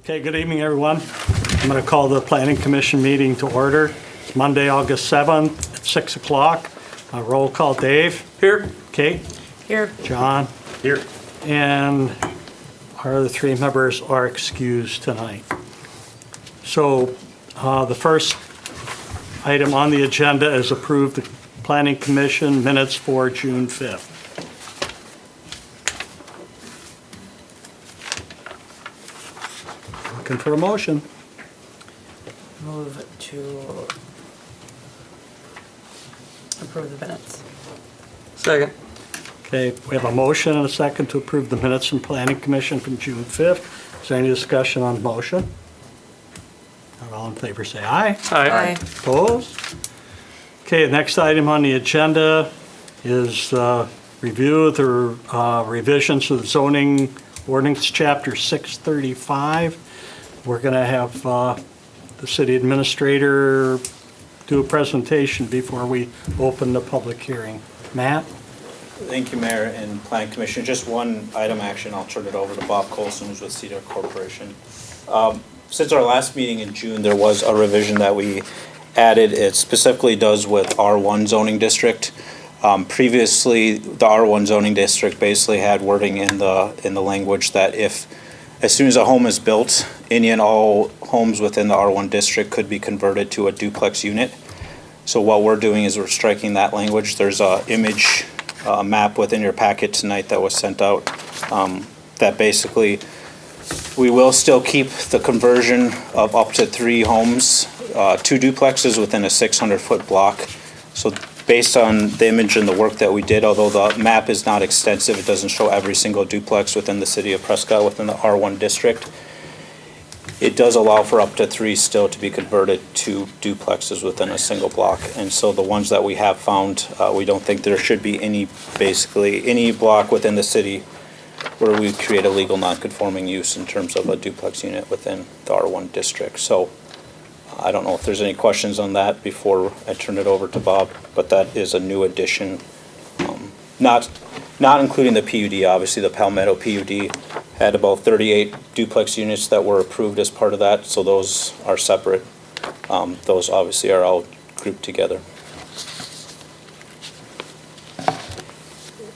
Okay, good evening, everyone. I'm going to call the Planning Commission meeting to order. It's Monday, August 7th at 6 o'clock. Roll call, Dave. Here. Kate. Here. John. Here. And our other three members are excused tonight. So the first item on the agenda is approve the Planning Commission minutes for June 5th. Looking for a motion. Move to approve the minutes. Second. Okay, we have a motion and a second to approve the minutes from Planning Commission from June 5th. Is there any discussion on the motion? All in favor say aye. Aye. Opposed? Okay, the next item on the agenda is review of the revisions to the zoning ordinance chapter 635. We're going to have the city administrator do a presentation before we open the public hearing. Matt? Thank you, Mayor and Planning Commission. Just one item action, I'll turn it over to Bob Colson, who's with Cedar Corporation. Since our last meeting in June, there was a revision that we added. It specifically does with R1 zoning district. Previously, the R1 zoning district basically had wording in the language that as soon as a home is built, any and all homes within the R1 district could be converted to a duplex unit. So what we're doing is we're striking that language. There's a image map within your packet tonight that was sent out that basically we will still keep the conversion of up to 3 homes, 2 duplexes within a 600-foot block. So based on the image and the work that we did, although the map is not extensive, it doesn't show every single duplex within the city of Prescott within the R1 district. It does allow for up to 3 still to be converted to duplexes within a single block. And so the ones that we have found, we don't think there should be any block within the city where we create a legal non-conforming use in terms of a duplex unit within the R1 district. So I don't know if there's any questions on that before I turn it over to Bob, but that is a new addition. Not including the PUD, obviously the Palmetto PUD had about 38 duplex units that were approved as part of that, so those are separate. Those obviously are all grouped together.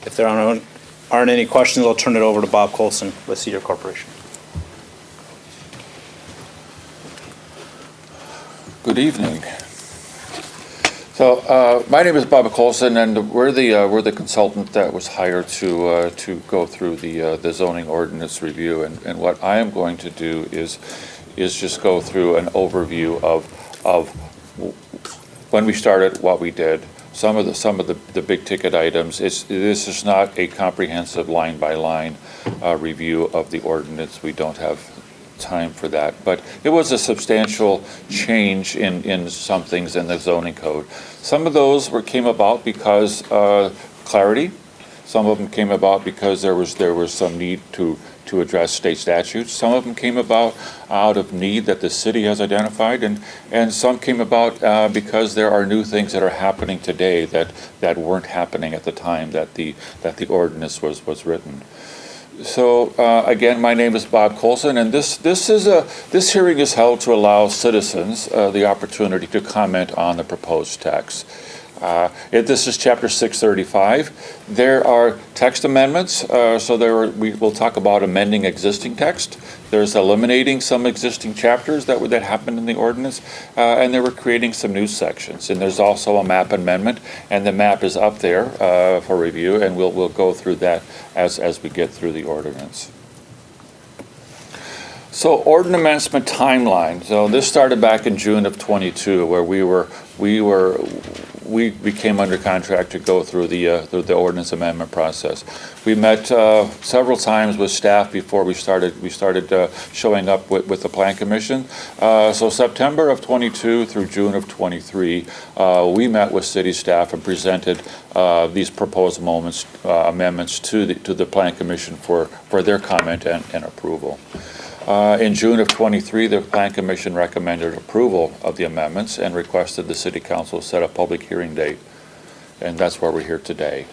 If there aren't any questions, I'll turn it over to Bob Colson with Cedar Corporation. Good evening. So my name is Bob Colson, and we're the consultant that was hired to go through the zoning ordinance review. And what I am going to do is just go through an overview of when we started, what we did, some of the big ticket items. This is not a comprehensive line by line review of the ordinance. We don't have time for that, but it was a substantial change in some things in the zoning code. Some of those came about because clarity. Some of them came about because there was some need to address state statutes. Some of them came about out of need that the city has identified, and some came about because there are new things that are happening today that weren't happening at the time that the ordinance was written. So again, my name is Bob Colson, and this hearing is held to allow citizens the opportunity to comment on the proposed text. This is Chapter 635. There are text amendments, we will talk about amending existing text. There's eliminating some existing chapters that happened in the ordinance, and they were creating some new sections. And there's also a map amendment, and the map is up there for review, and we'll go through that as we get through the ordinance. So ordinance amendment timeline. So this started back in June of 22, where we came under contract to go through the ordinance amendment process. We met several times with staff before we started showing up with the Plan Commission. So September of 22 through June of 23, we met with city staff and presented these proposed amendments to the Plan Commission for their comment and approval. In June of 23, the Plan Commission recommended approval of the amendments and requested the City Council set a public hearing date, and that's why we're here today.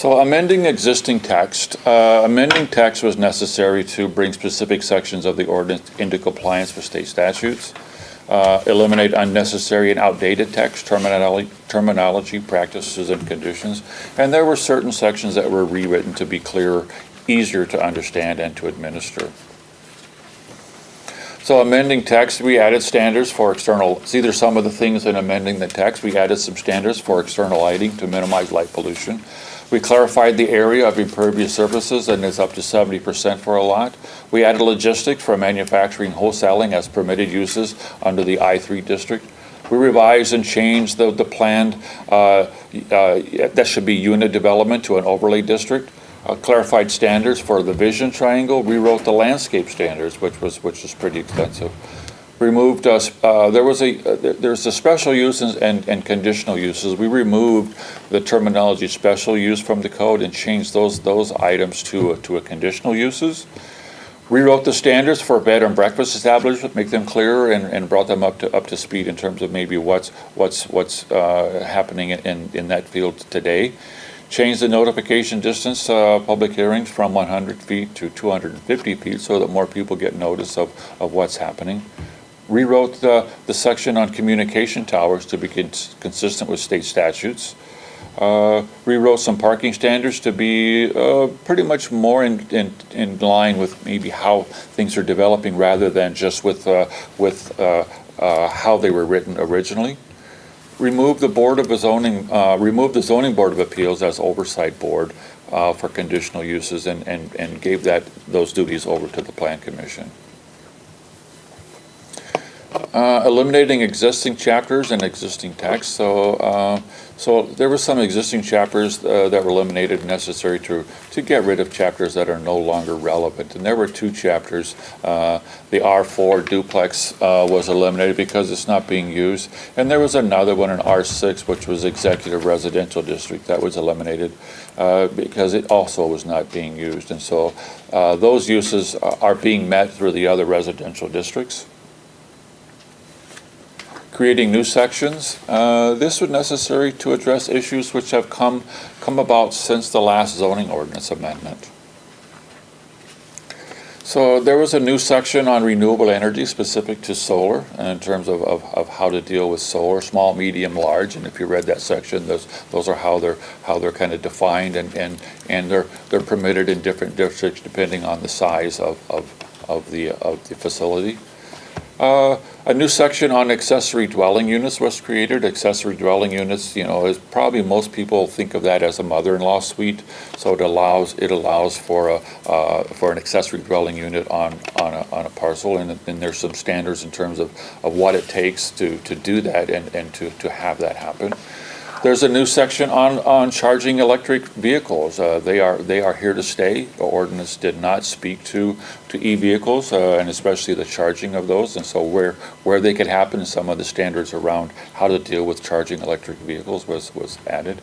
So amending existing text. Amending text was necessary to bring specific sections of the ordinance into compliance with state statutes. Eliminate unnecessary and outdated text, terminology, practices, and conditions. And there were certain sections that were rewritten to be clearer, easier to understand, and to administer. So amending text, we added standards for external, see there's some of the things in amending the text. We added some standards for external lighting to minimize light pollution. We clarified the area of impervious surfaces, and it's up to 70% for a lot. We added logistics for manufacturing, wholesaling as permitted uses under the I-3 district. We revised and changed the planned, that should be unit development to an overlay district. Clarified standards for the vision triangle, rewrote the landscape standards, which was pretty extensive. Removed there's the special uses and conditional uses. We removed the terminology special use from the code and changed those items to a conditional uses. Rewrote the standards for bed and breakfast establishments, make them clearer, and brought them up to speed in terms of maybe what's happening in that field today. Changed the notification distance, public hearings from 100 feet to 250 feet so that more people get notice of what's happening. Rewrote the section on communication towers to be consistent with state statutes. Rewrote some parking standards to be pretty much more in line with maybe how things are developing rather than just with how they were written originally. Removed the the zoning board of appeals as oversight board for conditional uses and gave those duties over to the plan commission. Eliminating existing chapters and existing text. So there were some existing chapters that were eliminated, necessary to get rid of chapters that are no longer relevant. And there were 2 chapters. The R4 duplex was eliminated because it's not being used. And there was another one, an R6, which was executive residential district, that was eliminated because it also was not being used. And so those uses are being met through the other residential districts. Creating new sections. This was necessary to address issues which have come about since the last zoning ordinance amendment. So there was a new section on renewable energy specific to solar in terms of how to deal with solar, small, medium, large. And if you read that section, those are how they're kind of defined and they're permitted in different districts depending on the size of the facility. A new section on accessory dwelling units was created. Accessory dwelling units, is probably most people think of that as a mother-in-law suite. So it allows for an accessory dwelling unit on a parcel, and there's some standards in terms of what it takes to do that and to have that happen. There's a new section on charging electric vehicles. They are here to stay. The ordinance did not speak to e-vehicles and especially the charging of those. And so where they could happen, some of the standards around how to deal with charging electric vehicles was added.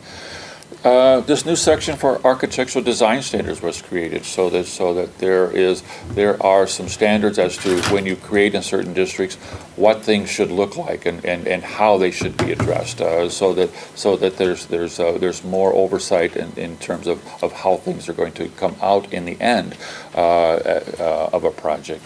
This new section for architectural design standards was created so that there are some standards as to when you create in certain districts what things should look like and how they should be addressed so that there's more oversight in terms of how things are going to come out in the end of a project.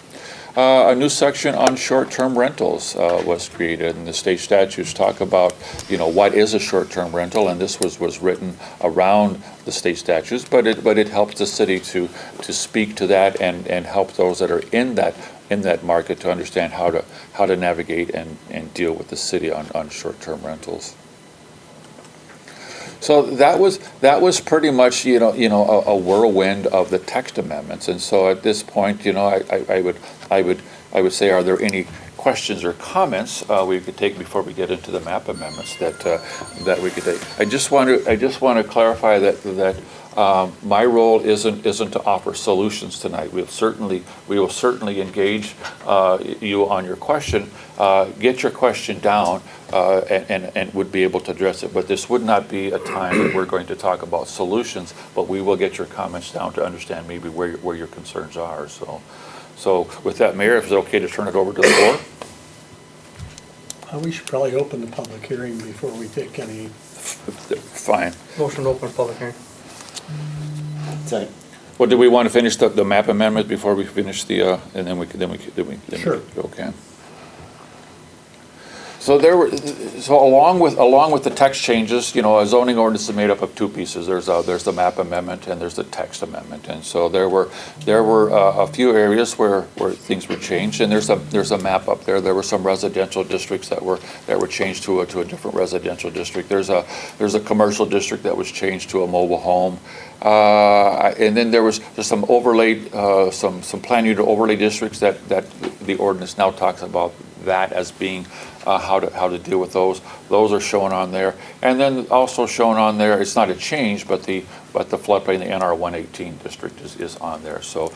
A new section on short-term rentals was created, and the state statutes talk about, what is a short-term rental, and this was written around the state statutes, but it helps the city to speak to that and help those that are in that market to understand how to navigate and deal with the city on short-term rentals. So that was pretty much a whirlwind of the text amendments, and so at this point, I would say, are there any questions or comments we could take before we get into the map amendments that we could take? I just want to clarify that my role isn't to offer solutions tonight. We will certainly engage you on your question, get your question down, and would be able to address it. But this would not be a time that we're going to talk about solutions, but we will get your comments down to understand maybe where your concerns are. So with that, Mayor, if it's okay to turn it over to the floor. We should probably open the public hearing before we take any. Fine. Motion to open public hearing. Second. Well, do we want to finish the map amendment before we finish the, and then we, Sure. Okay. So along with the text changes, a zoning ordinance is made up of two pieces. There's the map amendment and there's the text amendment. And so there were a few areas where things were changed, and there's a map up there. There were some residential districts that were changed to a different residential district. There's a commercial district that was changed to a mobile home. And then there was just some overlay, some plan unit overlay districts that the ordinance now talks about that as being how to deal with those. Those are shown on there, and then also shown on there. It's not a change, but the floodplain, the NR 118 district is on there. So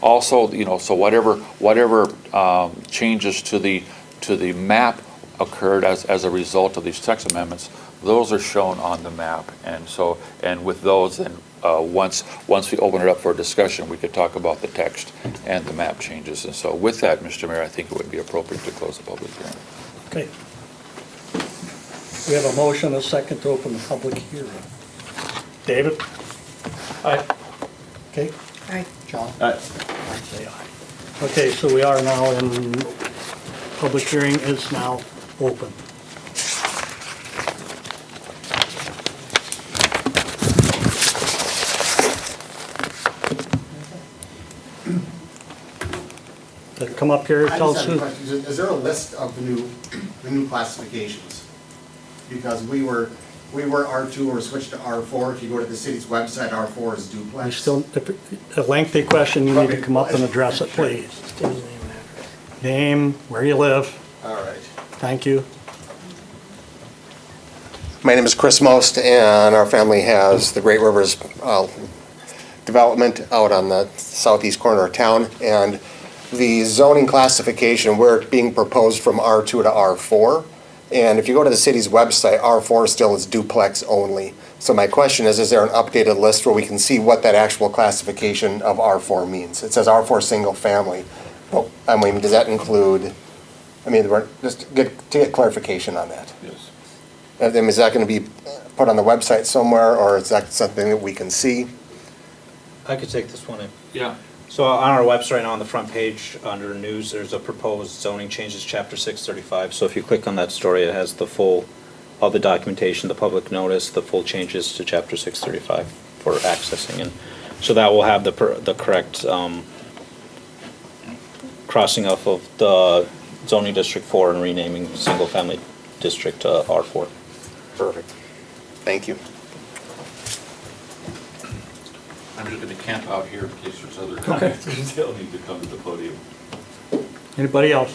also so whatever changes to the map occurred as a result of these text amendments, those are shown on the map. And with those, then once we open it up for discussion, we could talk about the text and the map changes. And so with that, Mr. Mayor, I think it would be appropriate to close the public hearing. Okay. We have a motion, a second to open the public hearing. David? Aye. Okay, Aye. John? Aye. I say aye. Okay, so we are now in, public hearing is now open. Come up here, I tell just us have a who. question. Is there a list of the new classifications? Because we were R2 or switched to R4. If you go to the city's website, R4 is duplex. We still, if a lengthy question, you need to come up and address it, please. Name, where you live, All right. thank you. My name is Chris Most, and our family has the Great Rivers development out on the southeast corner of town. And the zoning classification, we're being proposed from R2 to R4. And if you go to the city's website, R4 still is duplex only. So my question is there an updated list where we can see what that actual classification of R4 means? It says R4 single family. Well, I mean, does that include, just to get clarification on that. Yes. And then is that going to be put on the website somewhere, or is that something that we can see? I could take this one in. Yeah. So on our website now on the front page, under news, there's a proposed zoning changes, chapter 635. So if you click on that story, it has all the documentation, the public notice, the full changes to chapter 635 for accessing. And so that will have the correct crossing off of the zoning district 4 and renaming single family district R4. Perfect. Thank you. I'm just going to camp out here in case there's other comments. They'll need to come to the podium. Anybody else?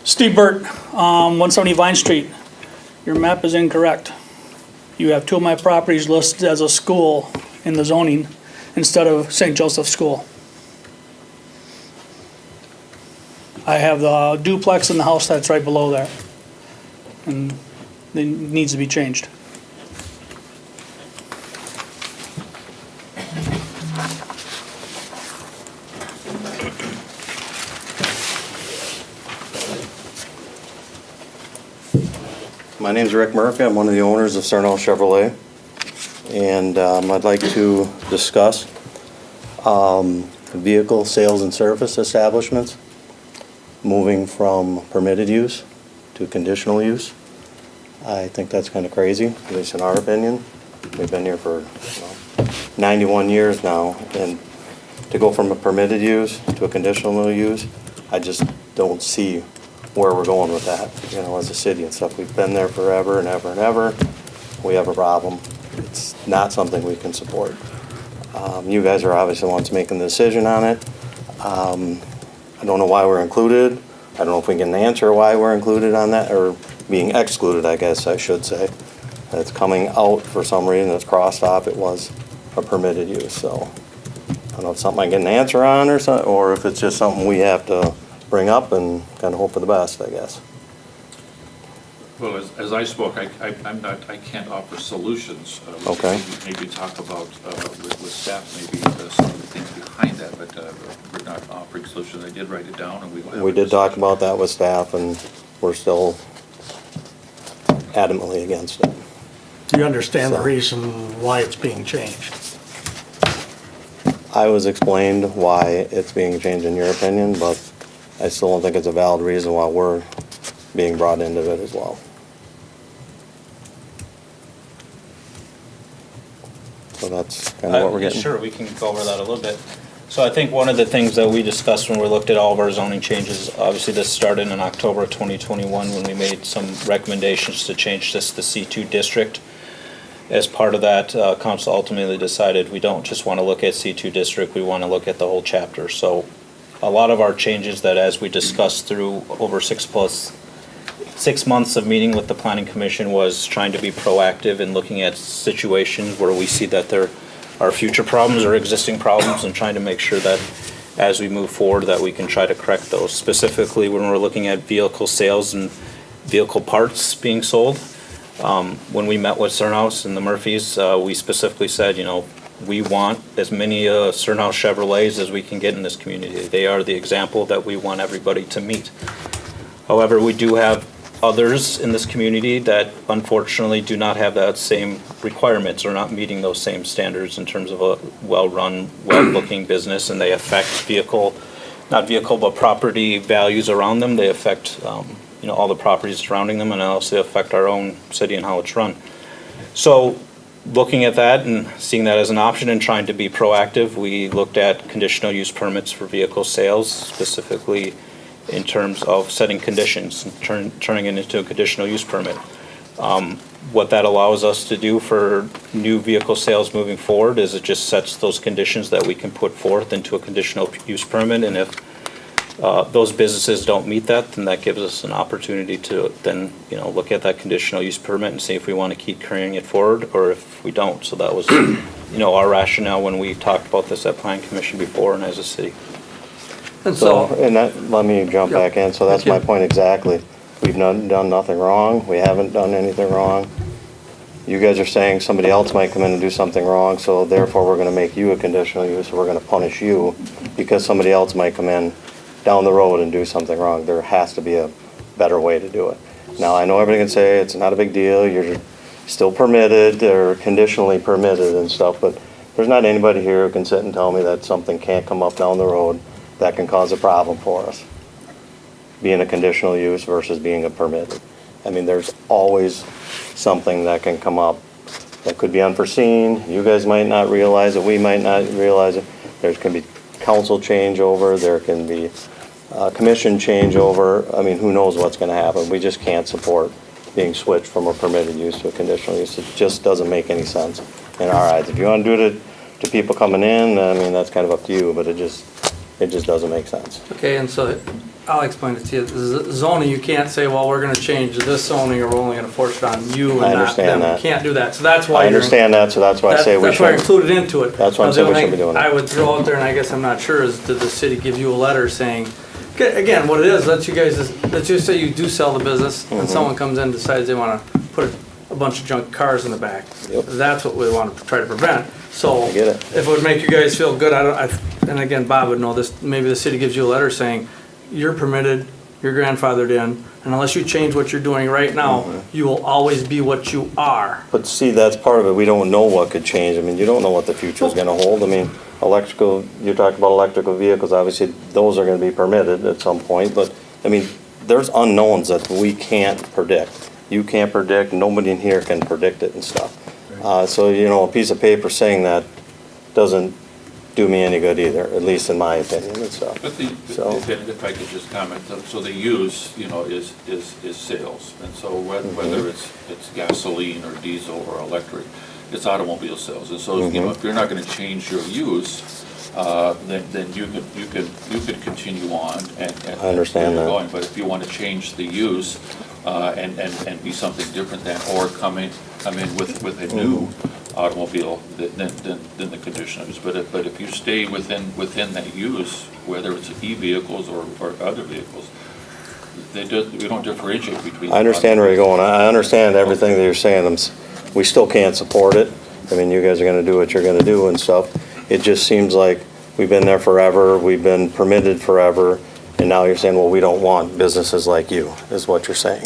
Steve Burt, 170 Vine Street. Your map is incorrect. You have two of my properties listed as a school in the zoning instead of St. Joseph School. I have the duplex in the house that's right below there. And it needs to be changed. My name's Rick Murphy. I'm one of the owners of Sarnell Chevrolet. And I'd like to discuss vehicle sales and service establishments moving from permitted use to conditional use. I think that's kind of crazy, at least in our opinion. We've been here for 91 years now, and to go from a permitted use to a conditional use, I just don't see where we're going with that, as a city and stuff. We've been there forever and ever and ever. We have a problem. It's not something we can support. You guys are obviously the ones making the decision on it. I don't know why we're included. I don't know if we can answer why we're included on that, or being excluded, I guess I should say. It's coming out for some reason, it's crossed off, it was a permitted use, so. I don't know if it's something I get an answer on or something, or if it's just something we have to bring up and kind of hope for the best, I guess. Well, as I spoke, I can't offer solutions. Okay. Maybe talk about, with staff, maybe some of the things behind that, but we're not offering solutions. I did write it down, and we will have We a did talk discussion. about that with staff, and we're still adamantly against it. Do you understand the So- reason why it's being changed? I was explained why it's being changed in your opinion, but I still don't think it's a valid reason why we're being brought into it as well. So that's kind of what we're getting. Sure, we can go over that a little bit. So I think one of the things that we discussed when we looked at all of our zoning changes, obviously this started in October of 2021 when we made some recommendations to change this to C2 district. As part of that, council ultimately decided we don't just want to look at C2 district, we want to look at the whole chapter. So a lot of our changes that, as we discussed through over 6 months of meeting with the planning commission, was trying to be proactive in looking at situations where we see that there are future problems or existing problems, and trying to make sure that as we move forward that we can try to correct those. Specifically when we're looking at vehicle sales and vehicle parts being sold. When we met with Cernhouse and the Murphys, we specifically said, you know, we want as many Cernhouse Chevrolets as we can get in this community. They are the example that we want everybody to meet. However, we do have others in this community that unfortunately do not have that same requirements, or not meeting those same standards in terms of a well-run, well-looking business, and they affect not vehicle, but property values around them. They affect, you know, all the properties surrounding them, and also affect our own city and how it's run. So looking at that and seeing that as an option and trying to be proactive, we looked at conditional use permits for vehicle sales, specifically in terms of setting conditions and turning it into a conditional use permit. What that allows us to do for new vehicle sales moving forward is it just sets those conditions that we can put forth into a conditional use permit, and if those businesses don't meet that, then that gives us an opportunity to then, you know, look at that conditional use permit and see if we want to keep carrying it forward or if we don't. So that was, you know, our rationale when we talked about this at Plan Commission before and as a city. And So, so, and that, let me jump Yep. back in, so that's my Thank you. point exactly. We've done nothing wrong, we haven't done anything wrong. You guys are saying somebody else might come in and do something wrong, so therefore we're gonna make you a conditional use, or we're gonna punish you because somebody else might come in down the road and do something wrong. There has to be a better way to do it. Now, I know everybody can say it's not a big deal, you're still permitted or conditionally permitted and stuff, but there's not anybody here who can sit and tell me that something can't come up down the road that can cause a problem for us, being a conditional use versus being a permitted. I mean, there's always something that can come up that could be unforeseen. You guys might not realize it, we might not realize it. There can be council changeover, there can be commission changeover. I mean, who knows what's gonna happen? We just can't support being switched from a permitted use to a conditional use. It just doesn't make any sense in our eyes. If you wanna do it to people coming in, I mean, that's kind of up to you, but it just doesn't make sense. Okay, and so I'll explain it to you. Zoning, you can't say, well, we're gonna change this zoning or we're only gonna force it on you and I not understand them. that. You can't do that, so that's why I you're. understand that, so that's why I say we That's why I should. included into it. That's why I'm Now, the saying we only should be thing doing it. I would throw out there, and I guess I'm not sure, is did the city give you a letter saying, again, what it is, let's just say you do sell the business Mm-hmm. and someone comes in and decides they wanna put a bunch of junk cars in the back. Yep. That's what we wanna try to prevent. So I get it. if it would make you guys feel good, and again, Bob would know this, maybe the city gives you a letter saying, you're permitted, you're grandfathered in, and unless you change what you're doing right now, Mm-hmm. you will always be what you are. But see, that's part of it. We don't know what could change. I mean, you don't know what the future is gonna hold. I mean, you're talking about electrical vehicles, obviously, those are gonna be permitted at some point, but, I mean, there's unknowns that we can't predict. You can't predict, nobody in here can predict it and stuff. So, you know, a piece of paper saying that doesn't do me any good either, at least in my opinion and stuff. But So- if I could just comment, so the use, you know, is sales. And so whether it's gasoline or diesel or electric, it's automobile sales. And so, you know, if you're not gonna change your use, then you could continue on and. I understand keep that. going. But if you wanna change the use, and be something different than, or come in with a new automobile than the conditional use. But if you stay within that use, whether it's e-vehicles or other vehicles, we don't differentiate between. I understand where you're going. I understand everything that you're saying. We still can't support it. I mean, you guys are gonna do what you're gonna do and stuff. It just seems like we've been there forever, we've been permitted forever, and now you're saying, well, we don't want businesses like you, is what you're saying.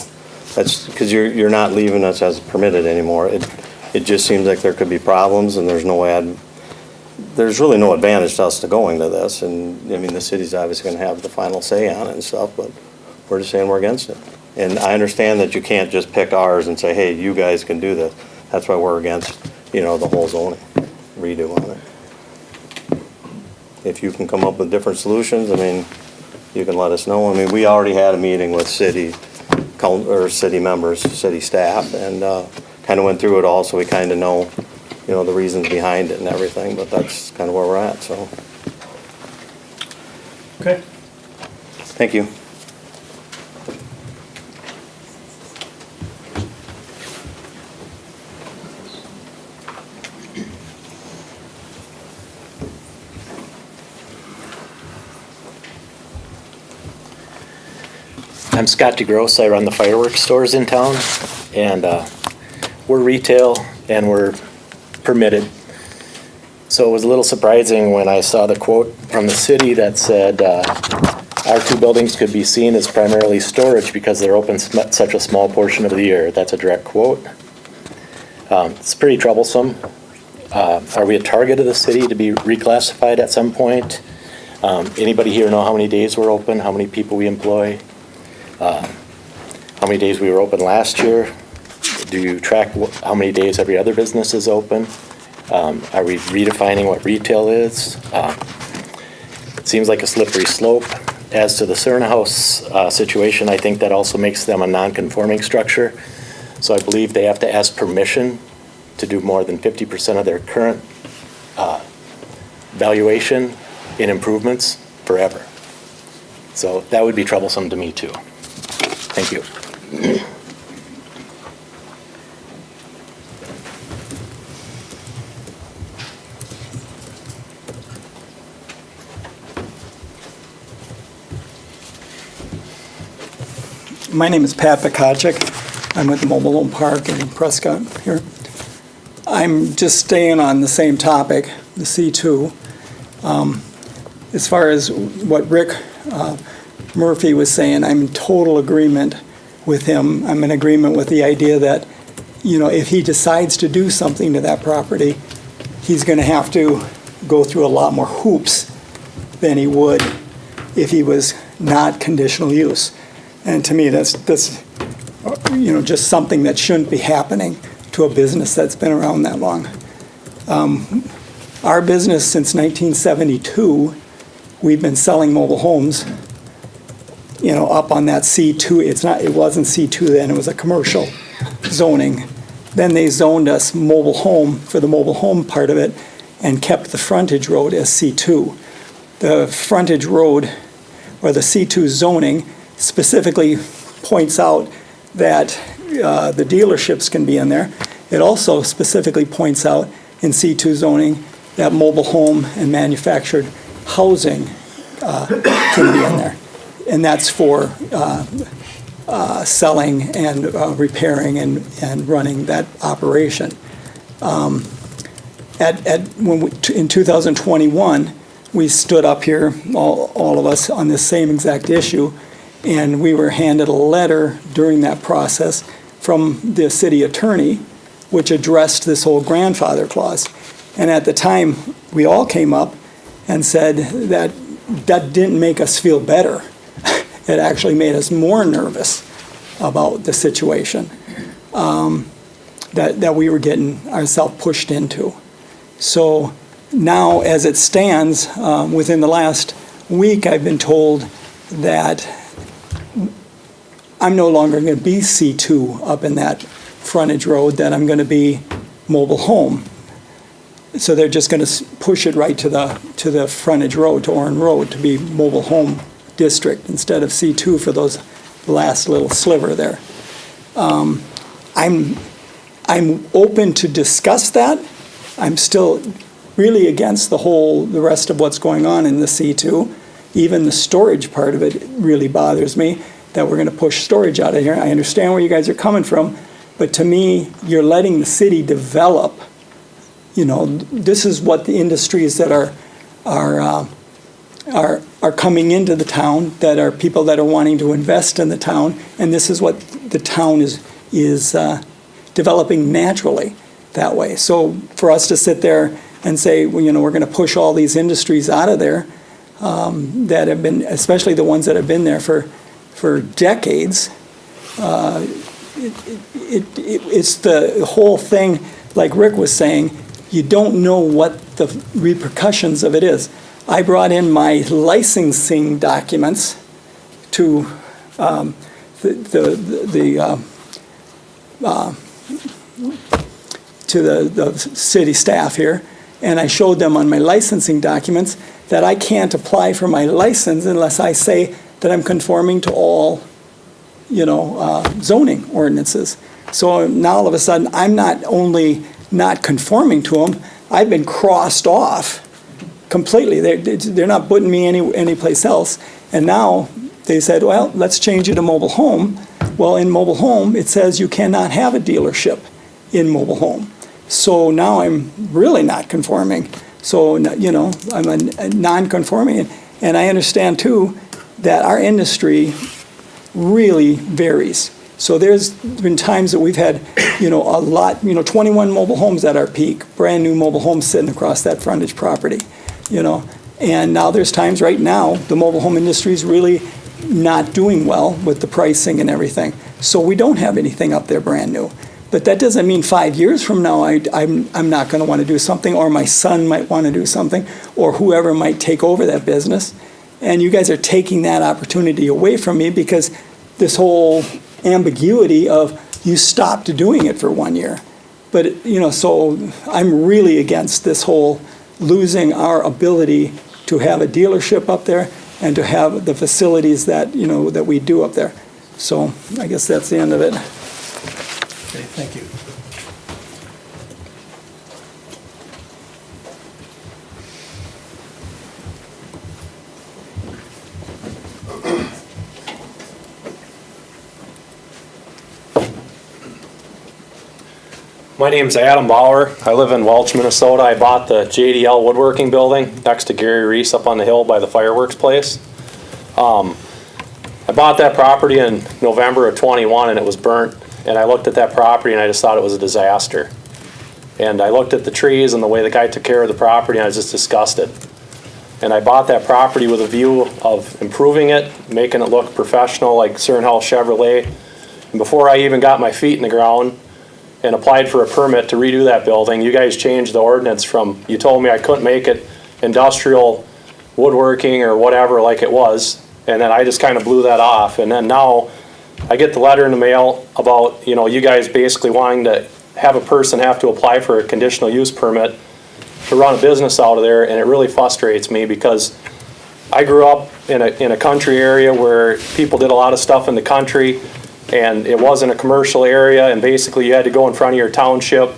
That's, because you're not leaving us as permitted anymore. It just seems like there could be problems, and there's there's really no advantage to us to going to this, and, I mean, the city's obviously gonna have the final say on it and stuff, but we're just saying we're against it. And I understand that you can't just pick ours and say, hey, you guys can do this. That's why we're against, the whole zoning redo on it. If you can come up with different solutions, I mean, you can let us know. I mean, we already had a meeting with city members, city staff, and kind of went through it all, so we kind of know, the reasons behind it and everything, but that's kind of where we're at, so. Okay. Thank you. I'm Scott DeGrosse. I run the fireworks stores in town, and we're retail and we're permitted. So it was a little surprising when I saw the quote from the city that said our two buildings could be seen as primarily storage because they're open such a small portion of the year. That's a direct quote. It's pretty troublesome. Are we a target of the city to be reclassified at some point? Anybody here know how many days we're open, how many people we employ? How many days we were open last year? Do you track how many days every other business is open? Are we redefining what retail is? It seems like a slippery slope. As to the Cerna House situation, I think that also makes them a non-conforming structure. So I believe they have to ask permission to do more than 50% of their current valuation in improvements forever. So that would be troublesome to me too. Thank you. My name is Pat Bekachik. I'm with the Mobile Home Park in Prescott here. I'm just staying on the same topic, the C2. As far as what Rick Murphy was saying, I'm in total agreement with him. I'm in agreement with the idea that, if he decides to do something to that property, he's going to have to go through a lot more hoops than he would if he was not conditional use. And to me, that's just something that shouldn't be happening to a business that's been around that long. Our business since 1972, we've been selling mobile homes, up on that C2. It wasn't C2 then, it was a commercial zoning. Then they zoned us mobile home for the mobile home part of it and kept the frontage road as C2. The frontage road, or the C2 zoning, specifically points out that the dealerships can be in there. It also specifically points out in C2 zoning that mobile home and manufactured housing can be in there. And that's for selling and repairing and running that operation. In 2021, we stood up here, all of us, on this same exact issue, and we were handed a letter during that process from the city attorney, which addressed this whole grandfather clause. And at the time, we all came up and said that that didn't make us feel better. It actually made us more nervous about the situation that we were getting ourselves pushed into. So now, as it stands, within the last week, I've been told that I'm no longer going to be C2 up in that frontage road, that I'm going to be mobile home. So they're just going to push it right to the frontage road, to Orrin Road, to be mobile home district instead of C2 for those last little sliver there. I'm open to discuss that. I'm still really against the rest of what's going on in the C2. Even the storage part of it really bothers me, that we're going to push storage out of here. I understand where you guys are coming from, but to me, you're letting the city develop. This is what the industries that are coming into the town, that are people that are wanting to invest in the town, and this is what the town is developing naturally that way. So for us to sit there and say, well, we're going to push all these industries out of there that have been, especially the ones that have been there for decades, it's the whole thing, like Rick was saying, you don't know what the repercussions of it is. I brought in my licensing documents to the city staff here, and I showed them on my licensing documents that I can't apply for my license unless I say that I'm conforming to all, zoning ordinances. So now all of a sudden, I'm not only not conforming to them, I've been crossed off completely. They're not putting me anyplace else. And now they said, well, let's change you to mobile home. Well, in mobile home, it says you cannot have a dealership in mobile home. So now I'm really not conforming. So, I'm a non-conforming. And I understand, too, that our industry really varies. So there's been times that we've had, a lot, 21 mobile homes at our peak, brand new mobile homes sitting across that frontage property, And now there's times right now, the mobile home industry is really not doing well with the pricing and everything. So we don't have anything up there brand new. But that doesn't mean 5 years from now I'm not going to want to do something, or my son might want to do something, or whoever might take over that business. And you guys are taking that opportunity away from me because this whole ambiguity of you stopped doing it for 1 year. But, so I'm really against this whole losing our ability to have a dealership up there and to have the facilities that, that we do up there. So I guess that's the end of it. Okay, thank you. My name's Adam Bauer. I live in Welch, Minnesota. I bought the JDL woodworking building next to Gary Reese up on the hill by the fireworks place. I bought that property in November of 21 and it was burnt. And I looked at that property and I just thought it was a disaster. And I looked at the trees and the way the guy took care of the property and I was just disgusted. And I bought that property with a view of improving it, making it look professional like Cernhall Chevrolet. And before I even got my feet in the ground and applied for a permit to redo that building, you guys changed the ordinance from, you told me I couldn't make it industrial woodworking or whatever like it was. And then I just kind of blew that off. And then now I get the letter in the mail about, you guys basically wanting to have a person have to apply for a conditional use permit to run a business out of there, and it really frustrates me because I grew up in a country area where people did a lot of stuff in the country, and it wasn't a commercial area, and basically you had to go in front of your township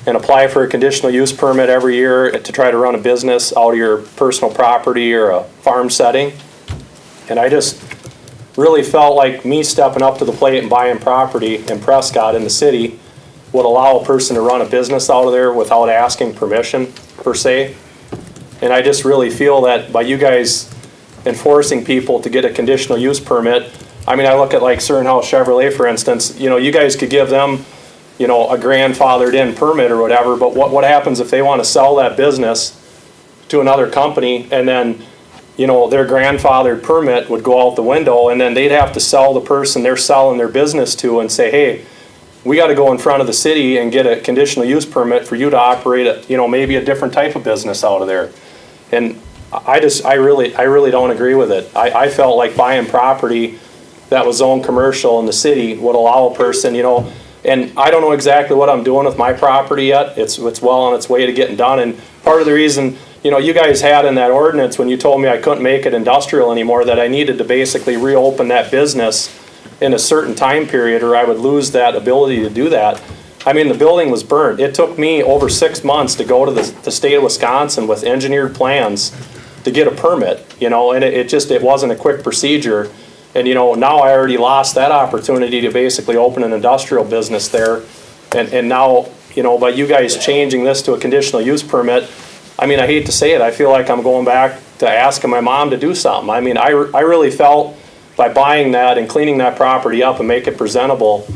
and apply for a conditional use permit every year to try to run a business out of your personal property or a farm setting. And I just really felt like me stepping up to the plate and buying property in Prescott in the city would allow a person to run a business out of there without asking permission, per se. And I just really feel that by you guys enforcing people to get a conditional use permit, I mean, I look at like Cernhall Chevrolet, for instance, you guys could give them, a grandfathered in permit or whatever, but what happens if they want to sell that business to another company and then their grandfathered permit would go out the window, and then they'd have to sell the person they're selling their business to and say, hey, we got to go in front of the city and get a conditional use permit for you to operate maybe a different type of business out of there. And I really don't agree with it. I felt like buying property that was zoned commercial in the city would allow a person, and I don't know exactly what I'm doing with my property yet. It's well on its way to getting done. And part of the reason, you guys had in that ordinance when you told me I couldn't make it industrial anymore, that I needed to basically reopen that business in a certain time period or I would lose that ability to do that. I mean, the building was burnt. It took me over 6 months to go to the state of Wisconsin with engineered plans to get a permit, and it wasn't a quick procedure. And, now I already lost that opportunity to basically open an industrial business there. And now, by you guys changing this to a conditional use permit, I mean, I hate to say it, I feel like I'm going back to asking my mom to do something. I mean, I really felt by buying that and cleaning that property up and make it presentable,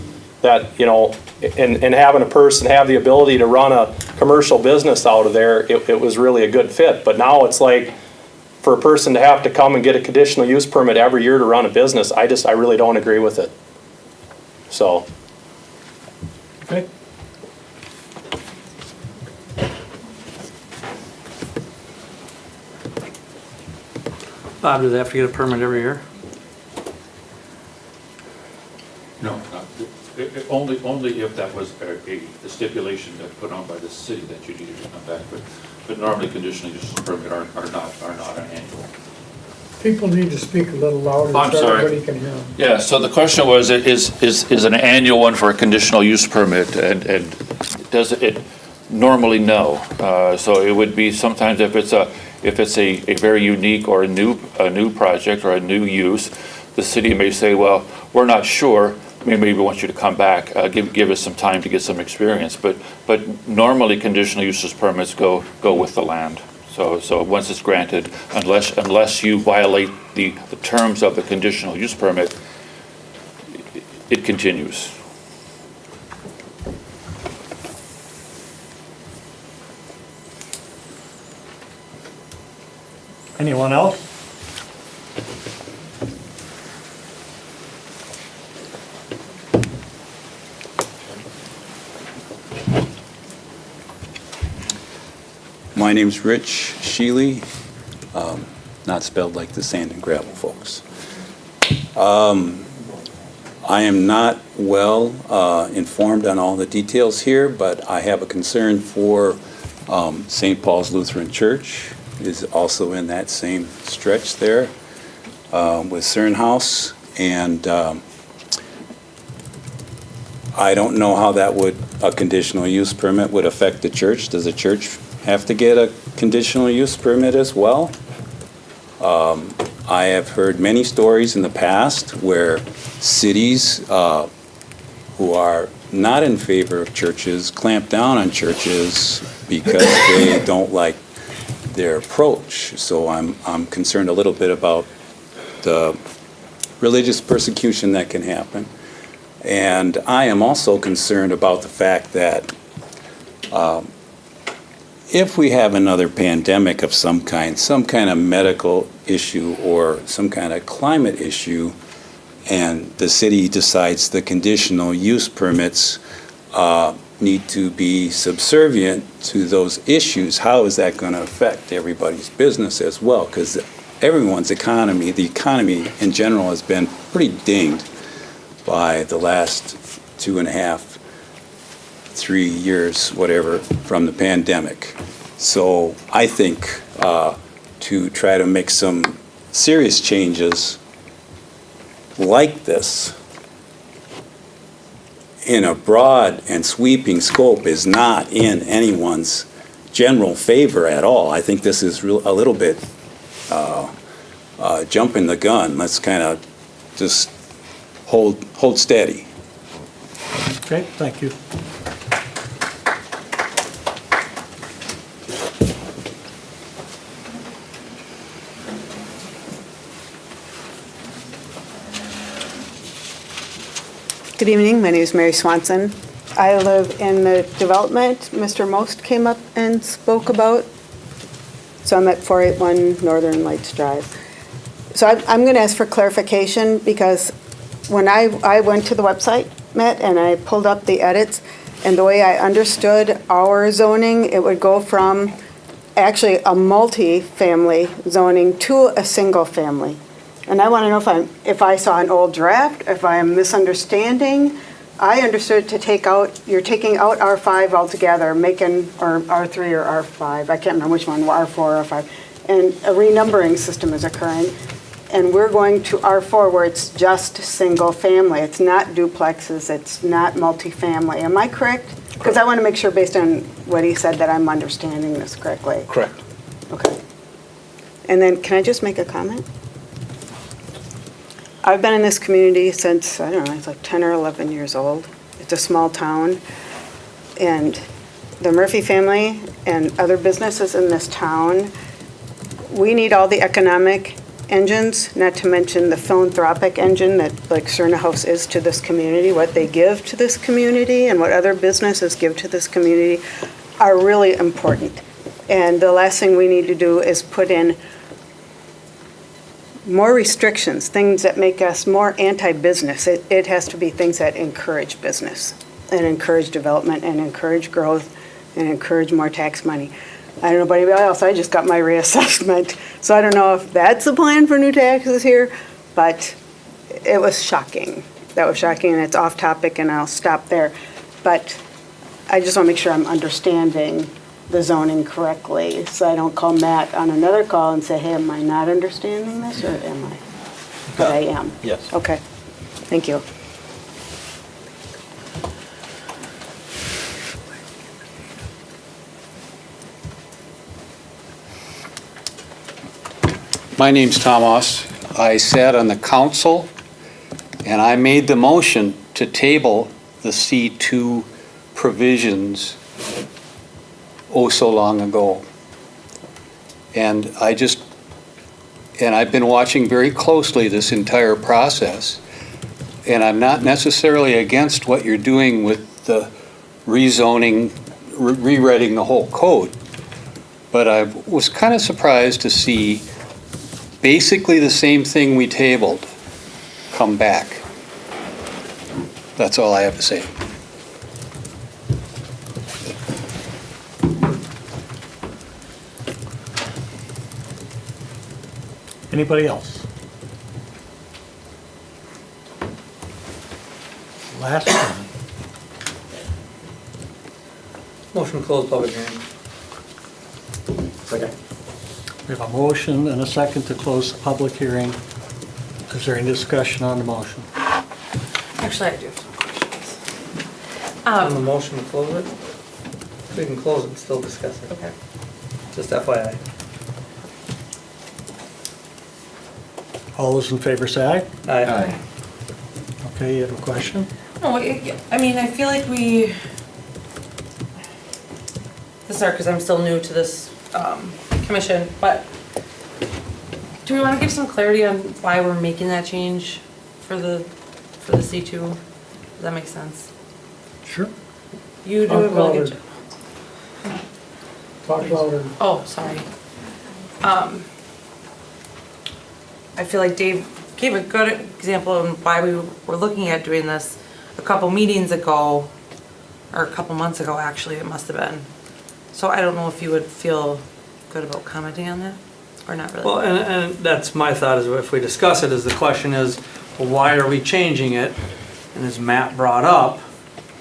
that, you know, and having a person have the ability to run a commercial business out of there, it was really a good fit. But now it's like, for a person to have to come and get a conditional use permit every year to run a business, I really don't agree with it. So. Okay. Bob, do they have to get a permit every year? No, only if that was a stipulation that put on by the city that you needed to come back. But normally conditional use permit are not an annual. People need to speak a little louder I'm so sorry. everybody can hear them. Yeah, so the question was, is an annual one for a conditional use permit, and does it normally no? So it would be sometimes if it's a very unique or a new project or a new use, the city may say, well, we're not sure, maybe we want you to come back, give us some time to get some experience. But normally conditional uses permits go with the land. So once it's granted, unless you violate the terms of the conditional use permit, it continues. Anyone else? My name's Rich Sheely, not spelled like the sand and gravel folks. I am not well informed on all the details here, but I have a concern for St. Paul's Lutheran Church is also in that same stretch there with Cern House, and I don't know how a conditional use permit would affect the church. Does the church have to get a conditional use permit as well? I have heard many stories in the past where cities who are not in favor of churches clamp down on churches because they don't like their approach. So I'm concerned a little bit about the religious persecution that can happen. And I am also concerned about the fact that if we have another pandemic of some kind of medical issue or some kind of climate issue, and the city decides the conditional use permits need to be subservient to those issues, how is that going to affect everybody's business as well? Because everyone's economy, the economy in general, has been pretty dinged by the last 2.5, 3 years, whatever, from the pandemic. So I think to try to make some serious changes like this in a broad and sweeping scope is not in anyone's general favor at all. I think this is a little bit jumping the gun. Let's kind of just hold steady. Okay, thank you. Good evening, my name is Mary Swanson. I live in the development Mr. Most came up and spoke about. So I'm at 481 Northern Lights Drive. So I'm going to ask for clarification because when I went to the website, Matt, and I pulled up the edits, and the way I understood our zoning, it would go from actually a multi-family zoning to a single family. And I want to know if I saw an old draft, if I am misunderstanding. I understood you're taking out R5 altogether, making, or R3 or R5, I can't remember which one, R4 or R5, and a renumbering system is occurring. And we're going to R4 where it's just single family. It's not duplexes, it's not multifamily. Am I correct? Because I want to make sure based on what he said that I'm understanding this correctly. Correct. Okay. And then can I just make a comment? I've been in this community since, I don't know, it's like 10 or 11 years old. It's a small town. And the Murphy family and other businesses in this town, we need all the economic engines, not to mention the philanthropic engine that like Cerna House is to this community, what they give to this community and what other businesses give to this community are really important. And the last thing we need to do is put in more restrictions, things that make us more anti-business. It has to be things that encourage business and encourage development and encourage growth and encourage more tax money. I don't know about anybody else, I just got my reassessment. So I don't know if that's the plan for new taxes here, but it was shocking. That was shocking, and it's off topic, and I'll stop there. But I just want to make sure I'm understanding the zoning correctly, so I don't call Matt on another call and say, hey, am I not understanding this, or am I? But I am. Yes. Okay, thank you. My name's Thomas. I sat on the council, and I made the motion to table the C2 provisions oh so long ago. And I've been watching very closely this entire process, and I'm not necessarily against what you're doing with the rezoning, rewriting the whole code, but I was kind of surprised to see basically the same thing we tabled come back. That's all I have to say. Anybody else? Last one. Motion to close public hearing. Second. We have a motion and a second to close the public hearing. Is there any discussion on the motion? Actually, I do have some questions. On the motion to close it, we can close it and still discuss it. Okay. Just FYI. All those in favor say aye. Aye. Okay, you have a question? No, I mean, I feel like we, because I'm still new to this commission, but do we want to give some clarity on why we're making that change for the C2? Does that make sense? Sure. You do a really good job. Talk louder. Oh, sorry. I feel like Dave gave a good example of why we were looking at doing this a couple meetings ago, or a couple months ago, actually, it must have been. So I don't know if you would feel good about commenting on that, or not really. Well, and that's my thought, is if we discuss it, is the question is, well, why are we changing it? And as Matt brought up,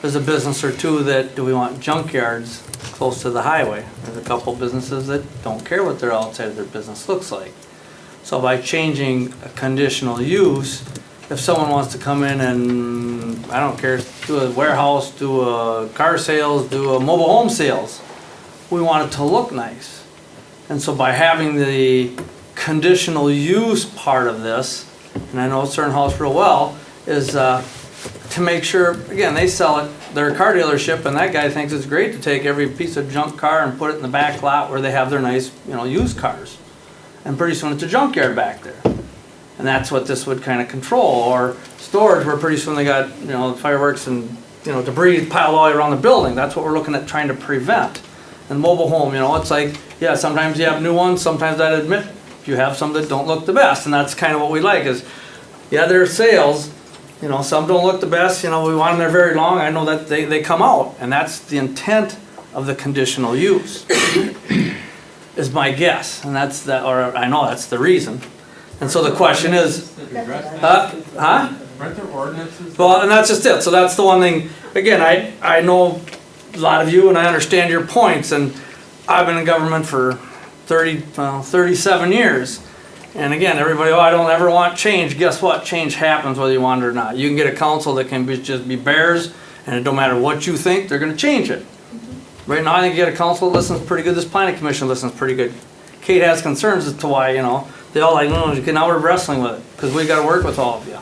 there's a business or two that, do we want junkyards close to the highway? There's a couple businesses that don't care what their outside of their business looks like. So by changing a conditional use, if someone wants to come in and, I don't care, do a warehouse, do a car sales, do a mobile home sales, we want it to look nice. And so by having the conditional use part of this, and I know Certain House real well, is to make sure, again, they sell it, they're a car dealership, and that guy thinks it's great to take every piece of junk car and put it in the back lot where they have their nice, used cars. And pretty soon it's a junkyard back there. And that's what this would kind of control. Or storage, where pretty soon they got, fireworks and, debris piled all the way around the building. That's what we're looking at trying to prevent. And mobile home, it's like, yeah, sometimes you have new ones, sometimes I'd admit you have some that don't look the best. And that's kind of what we like is, yeah, there are sales, some don't look the best, we want them there very long. I know that they come out. And that's the intent of the conditional use. Is my guess, and that's that, or I know that's the reason. And so the question is, huh? Aren't there ordinances? Well, and that's just it. So that's the one thing. Again, I know a lot of you, and I understand your points. And I've been in government for 37 years. And again, everybody, I don't ever want change. Guess what? Change happens whether you want it or not. You can get a council that can just be bears, and it don't matter what you think, they're going to change it. Right now, I think you got a council that listens pretty good. This planning commission listens pretty good. Kate has concerns as to why, they all like, no, now we're wrestling with it because we got to work with all of you.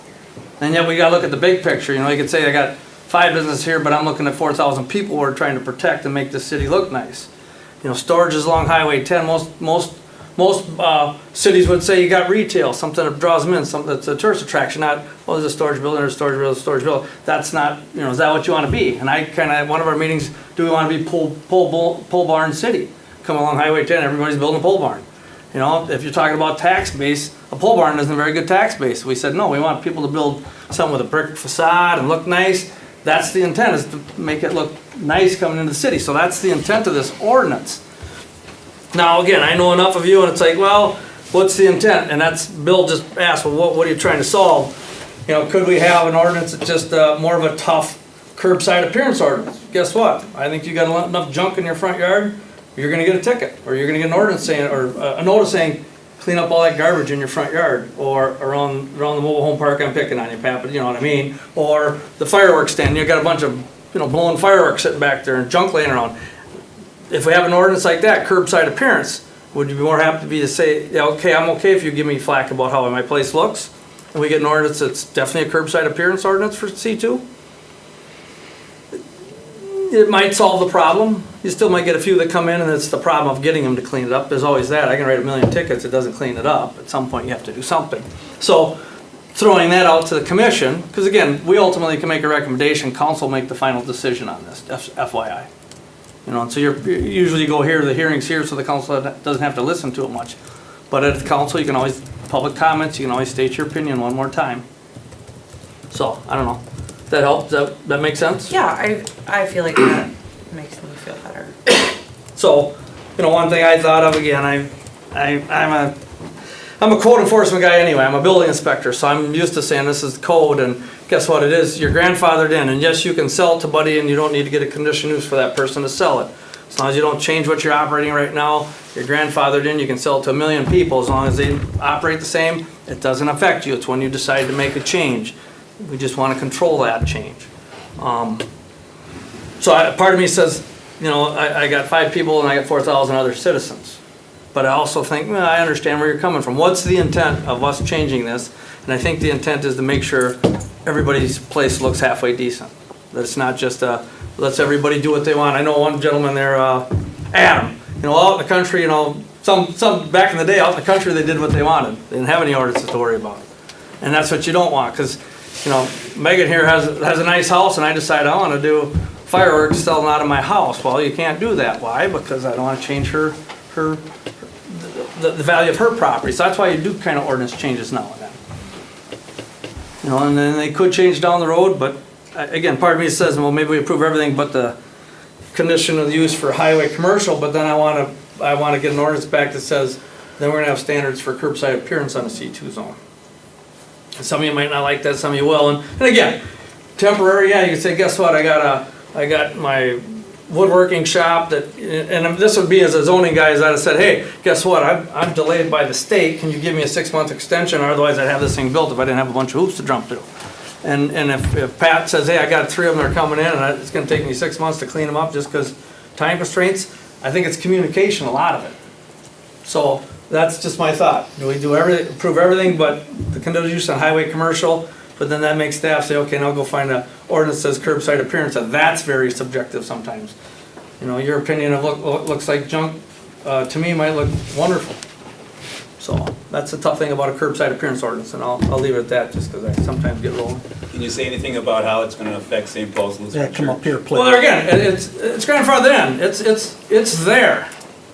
And yet we got to look at the big picture. You could say I got 5 businesses here, but I'm looking at 4,000 people we're trying to protect and make the city look nice. Storage is along Highway 10. Most most cities would say you got retail, something that draws them in, something that's a tourist attraction, not, well, there's a storage building, there's a storage building, storage building. That's not, is that what you want to be? And I kind of, one of our meetings, do we want to be pole barn city? Come along Highway 10, everybody's building a pole barn. If you're talking about tax base, a pole barn isn't a very good tax base. We said, no, we want people to build something with a brick facade and look nice. That's the intent, is to make it look nice coming into the city. So that's the intent of this ordinance. Now, again, I know enough of you, and it's like, well, what's the intent? And that's, Bill just asked, well, what are you trying to solve? Could we have an ordinance that's just more of a tough curbside appearance ordinance? Guess what? I think you got enough junk in your front yard, you're gonna get a ticket, or you're gonna get an ordinance saying, or a notice saying, clean up all that garbage in your front yard, or around the mobile home park, I'm picking on you, Pat, but you know what I mean? Or the fireworks stand, you got a bunch of, blowing fireworks sitting back there and junk laying around. If we have an ordinance like that, curbside appearance, would you be more happy to say, yeah, okay, I'm okay if you give me flack about how my place looks, and we get an ordinance that's definitely a curbside appearance ordinance for C2? It might solve the problem. You still might get a few that come in and it's the problem of getting them to clean it up. There's always that. I can write 1 million tickets, it doesn't clean it up. At some point you have to do something. So throwing that out to the commission, because again, we ultimately can make a recommendation, council make the final decision on this, FYI. And so usually you go here, the hearing's here, so the council doesn't have to listen to it much. But at the council, you can always, public comments, you can always state your opinion one more time. So, I don't know. That helps? That makes sense? Yeah, I feel like that makes me feel better. So, one thing I thought of, again, I'm a code enforcement guy anyway. I'm a building inspector, so I'm used to saying this is code, and guess what it is? You're grandfathered in, and yes, you can sell it to buddy, and you don't need to get a conditional use for that person to sell it. As long as you don't change what you're operating right now, you're grandfathered in, you can sell it to 1 million people. As long as they operate the same, it doesn't affect you. It's when you decide to make a change. We just want to control that change. So part of me says, I got 5 people and I got 4,000 other citizens. But I also think, well, I understand where you're coming from. What's the intent of us changing this? And I think the intent is to make sure everybody's place looks halfway decent. That it's not just lets everybody do what they want. I know one gentleman there, Adam, out in the country, some back in the day out in the country they did what they wanted. They didn't have any ordinances to worry about. And that's what you don't want, because Megan here has a nice house, and I decide I want to do fireworks selling out of my house. Well, you can't do that. Why? Because I don't want to change the value of her property. So that's why you do kind of ordinance changes now and then. And then they could change down the road, but again, part of me says, well, maybe we approve everything but the condition of use for highway commercial, but then I want to get an ordinance back that says, then we're going to have standards for curbside appearance on a C2 zone. Some of you might not like that, some of you will. And again, temporary, yeah, you can say, guess what, I got my woodworking shop that, and this would be as a zoning guy, as I'd have said, hey, guess what, I'm delayed by the state, can you give me a 6-month extension, or otherwise I'd have this thing built if I didn't have a bunch of hoops to jump through. And if Pat says, hey, I got 3 of them that are coming in, and it's gonna take me 6 months to clean them up just because time constraints, I think it's communication, a lot of it. So, that's just my thought. Do we approve everything but the conditional use on highway commercial, but then that makes staff say, okay, now go find an ordinance that says curbside appearance, and that's very subjective sometimes. Your opinion of looks like junk, to me might look wonderful. So, that's the tough thing about a curbside appearance ordinance, and I'll leave it at that, just because I sometimes get rolling. Can you say anything about how it's gonna affect St. Paul's Lutheran Yeah, come up Church? here, please. Well, there again, it's grandfathered in. It's there.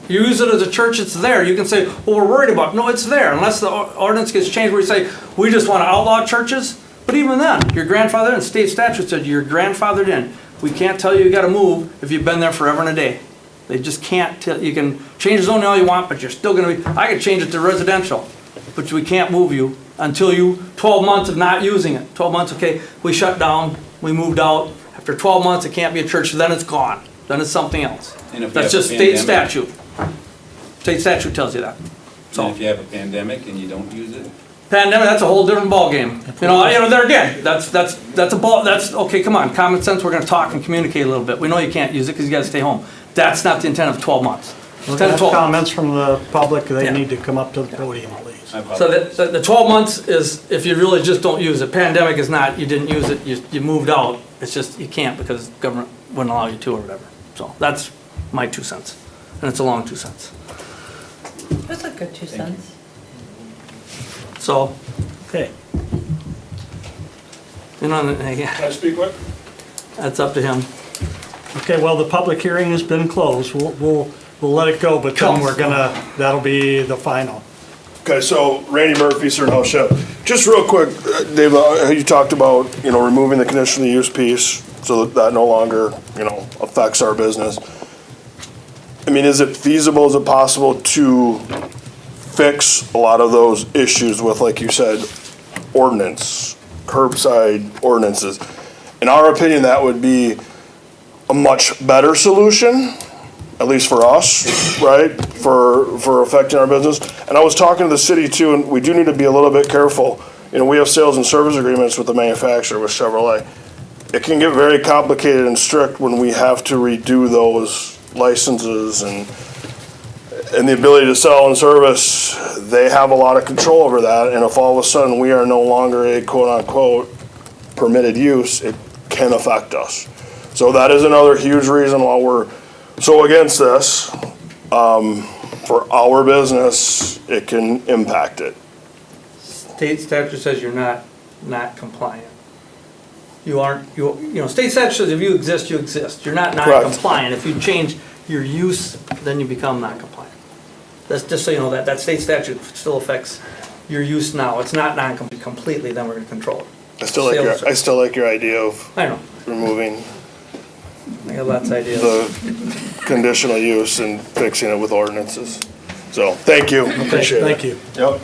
You use it as a church, it's there. You can say, well, we're worried about it. No, it's there. Unless the ordinance gets changed where you say, we just want to outlaw churches. But even then, you're grandfathered in. State statute said you're grandfathered in. We can't tell you got to move if you've been there forever and a day. They just can't tell. You can change the zoning all you want, but you're still going to be, I could change it to residential, but we can't move you until 12 months of not using it. 12 months, okay, we shut down, we moved out. After 12 months, it can't be a church, then it's gone. Then it's something else. And if That's you have just a state pandemic? statute. State statute tells you that. So if you have a pandemic and you don't use it? Pandemic, that's a whole different ballgame. There again, that's okay, come on, common sense, we're gonna talk and communicate a little bit. We know you can't use it because you gotta stay home. That's not the intent of 12 months. We're 10 gonna to have 12 comments from the public, they Yeah. need to come up to the podium, please. I apologize. So the 12 months is if you really just don't use it. Pandemic is not, you didn't use it, you moved out. It's just, you can't because government wouldn't allow you to or whatever. So that's my 2 cents. And it's a long 2 cents. That's a good 2 cents. So, Okay. you know, Can I speak with? that's up to him. Okay, well, the public hearing has been closed. We'll let it go, but then that'll be the final. Okay, so Randy Murphy, Cernal Chef. Just real quick, Dave, you talked about, removing the conditional use piece so that no longer, affects our business. I mean, is it feasible, is it possible to fix a lot of those issues with, like you said, ordinance, curbside ordinances? In our opinion, that would be a much better solution, at least for us, right, for affecting our business. And I was talking to the city too, and we do need to be a little bit careful. We have sales and service agreements with the manufacturer, with Chevrolet. It can get very complicated and strict when we have to redo those licenses and the ability to sell and service. They have a lot of control over that, and if all of a sudden we are no longer a quote-unquote permitted use, it can affect us. So that is another huge reason why we're so against this. For our business, it can impact it. State statute says you're not compliant. You aren't, state statute says if you exist, you exist. You're not Correct. non-compliant. If you change your use, then you become non-compliant. That's just so you know that state statute still affects your use now. It's not non-compliant completely, then we're gonna control it. I still like your idea of I know, removing I got lots of ideas. the conditional use and fixing it with ordinances. So, thank you. Appreciate it. Thank you. Yep.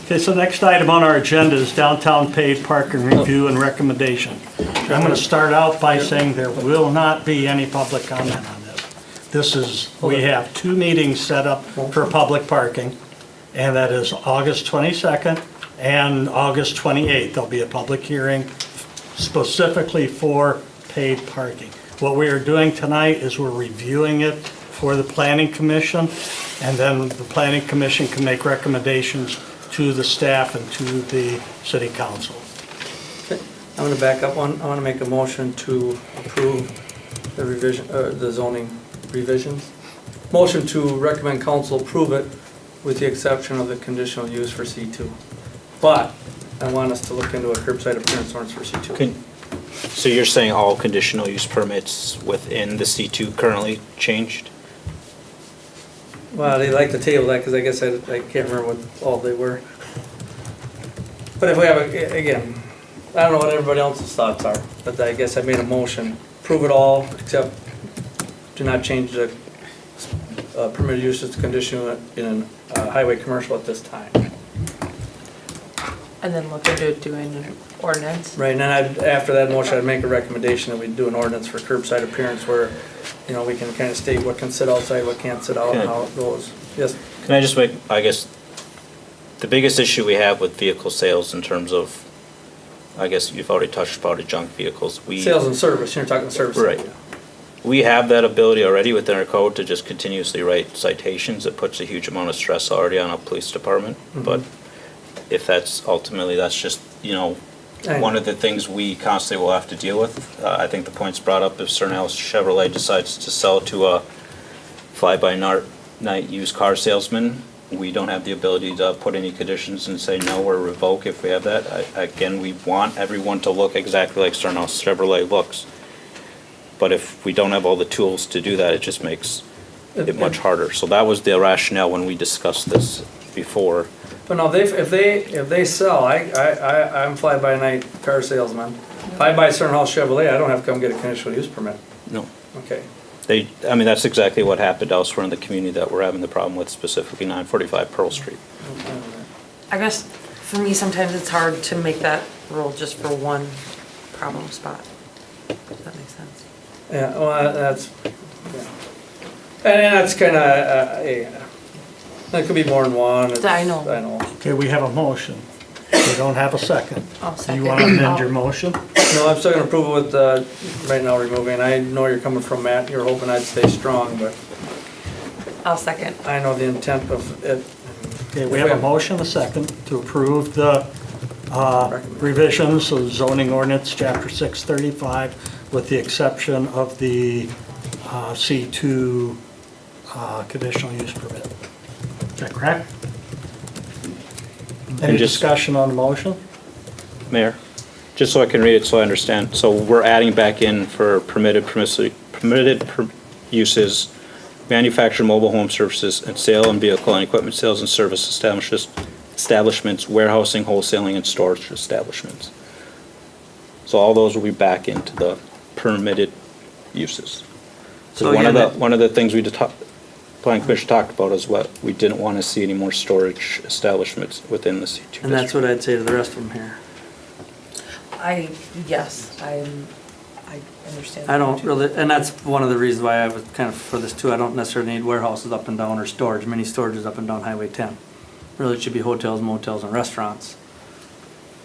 Okay, so next item on our agenda is downtown paid parking review and recommendation. I'm gonna start out by saying there will not be any public comment on this. We have 2 meetings set up for public parking, and that is August 22nd and August 28th. There'll be a public hearing specifically for paid parking. What we are doing tonight is we're reviewing it for the planning commission, and then the planning commission can make recommendations to the staff and to the city council. I'm gonna back up one. I wanna make a motion to approve the revision, the zoning revisions. Motion to recommend council approve it with the exception of the conditional use for C2. But I want us to look into a curbside appearance ordinance for C2. So you're saying all conditional use permits within the C2 currently changed? Well, they like to table that because I guess I can't remember what all they were. But if we have, again, I don't know what everybody else's thoughts are, but I guess I made a motion, prove it all except do not change the permitted uses to conditional in highway commercial at this time. And then look into doing an ordinance. Right, and then after that motion, I'd make a recommendation that we do an ordinance for curbside appearance where, we can kind of state what can sit outside, what can't sit out, and how it goes. Yes? Can I just make, I guess, the biggest issue we have with vehicle sales in terms of, I guess you've already touched upon it, junk vehicles. Sales and service, you're talking service. Right. We have that ability already within our code to just continuously write citations. It puts a huge amount of stress already on a police department. But if that's ultimately, that's just, one of the things we constantly will have to deal with. I think the point's brought up if Cernal Chevrolet decides to sell to a fly-by-night used car salesman, we don't have the ability to put any conditions and say no or revoke if we have that. Again, we want everyone to look exactly like Cernal Chevrolet looks. But if we don't have all the tools to do that, it just makes it much harder. So that was the rationale when we discussed this before. But no, if they sell, I'm fly-by-night car salesman. If I buy Cernal Chevrolet, I don't have to come get a conditional use permit. No. Okay. That's exactly what happened elsewhere in the community that we're having the problem with, specifically 945 Pearl Street. I guess for me, sometimes it's hard to make that rule just for one problem spot. If that makes sense. Yeah, well, that's, yeah. And that's kind of, that could be more than one. I know. I know. Okay, we have a motion. We don't have a second. I'll Do second. you want to amend your motion? No, I'm still gonna approve it with, right now removing. I know you're coming from Matt, you're hoping I'd stay strong, but I'll second. I know the intent of it. Okay, we have a motion, a second, to approve the revisions of zoning ordinance, chapter 635, with the exception of the C2 conditional use permit. that correct? And Any just- discussion on the motion? Mayor, just so I can read it so I understand. So we're adding back in for permitted uses, manufactured mobile home services, and sale and vehicle and equipment sales and service establishments, warehousing, wholesaling, and storage establishments. So all those will be back into the permitted uses. So So again, one of the things Planning Commission talked about is what we didn't want to see any more storage establishments within the C2 district. And that's what I'd say to the rest of them here. Yes, I understand. I don't really, and that's one of the reasons why I was kind of for this too. I don't necessarily need warehouses up and down or storage, mini storages up and down Highway 10. Really, it should be hotels, motels, and restaurants.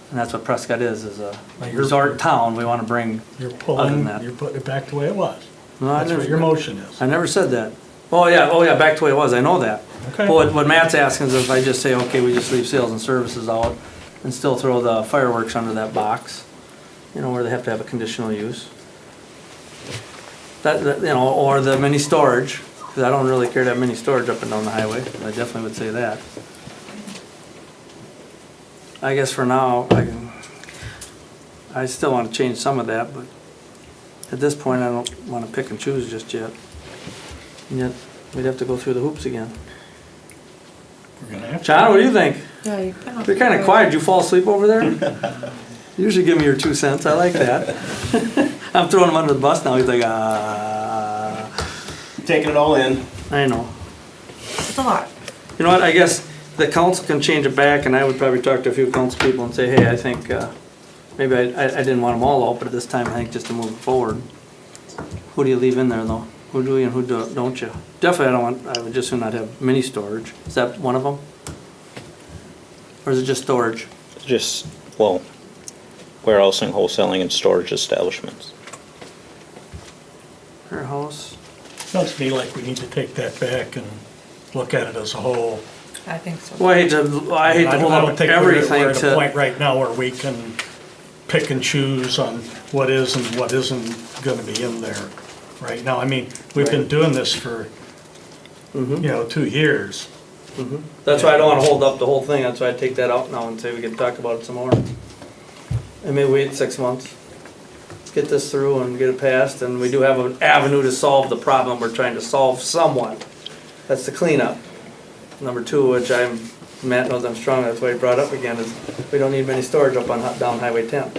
And that's what Prescott is a resort town. We want to bring You're other than pulling, that. you're putting it back the way it was. No, I That's what never- your motion is. I never said that. Oh, yeah, back to the way it was, I know that. Okay. But what Matt's asking is if I just say, okay, we just leave sales and services out and still throw the fireworks under that box, you know, where they have to have a conditional use. You know, or the mini storage, because I don't really care to have mini storage up and down the highway, I definitely would say that. I guess for now, I still want to change some of that, but at this point, I don't want to pick and choose just yet. And yet, we'd have to go through the hoops again. We're gonna have to. John, what do you think? Yeah, You're kind of quiet. Did you fall asleep over there? You usually give me your 2 cents. I like that. I'm throwing him under the bus now. He's like, Taking it all in. I know. It's a lot. You know what? I guess the council can change it back, and I would probably talk to a few council people and say, hey, I think, maybe I didn't want them all out, but at this time, I think just to move it forward. Who do you leave in there, though? Who do you and who don't you? Definitely, I would just not have mini storage. Is that one of them? Or is it just storage? Just, well, warehousing, wholesaling, and storage establishments. Warehouse. Sounds to me like we need to take that back and look at it as a whole. I think so. Well, I hate to hold don't up think everything we're at a to. point right now where we can pick and choose on what is and what isn't gonna be in there right now. I mean, we've been doing this for, 2 years. That's why I don't want to hold up the whole thing. That's why I take that out now and say we can talk about it some more. And maybe wait 6 months, get this through and get it passed, and we do have an avenue to solve the problem we're trying to solve somewhat. That's the cleanup. Number 2, which Matt knows I'm strong, that's why he brought up again, is we don't need many storage up on down Highway 10. I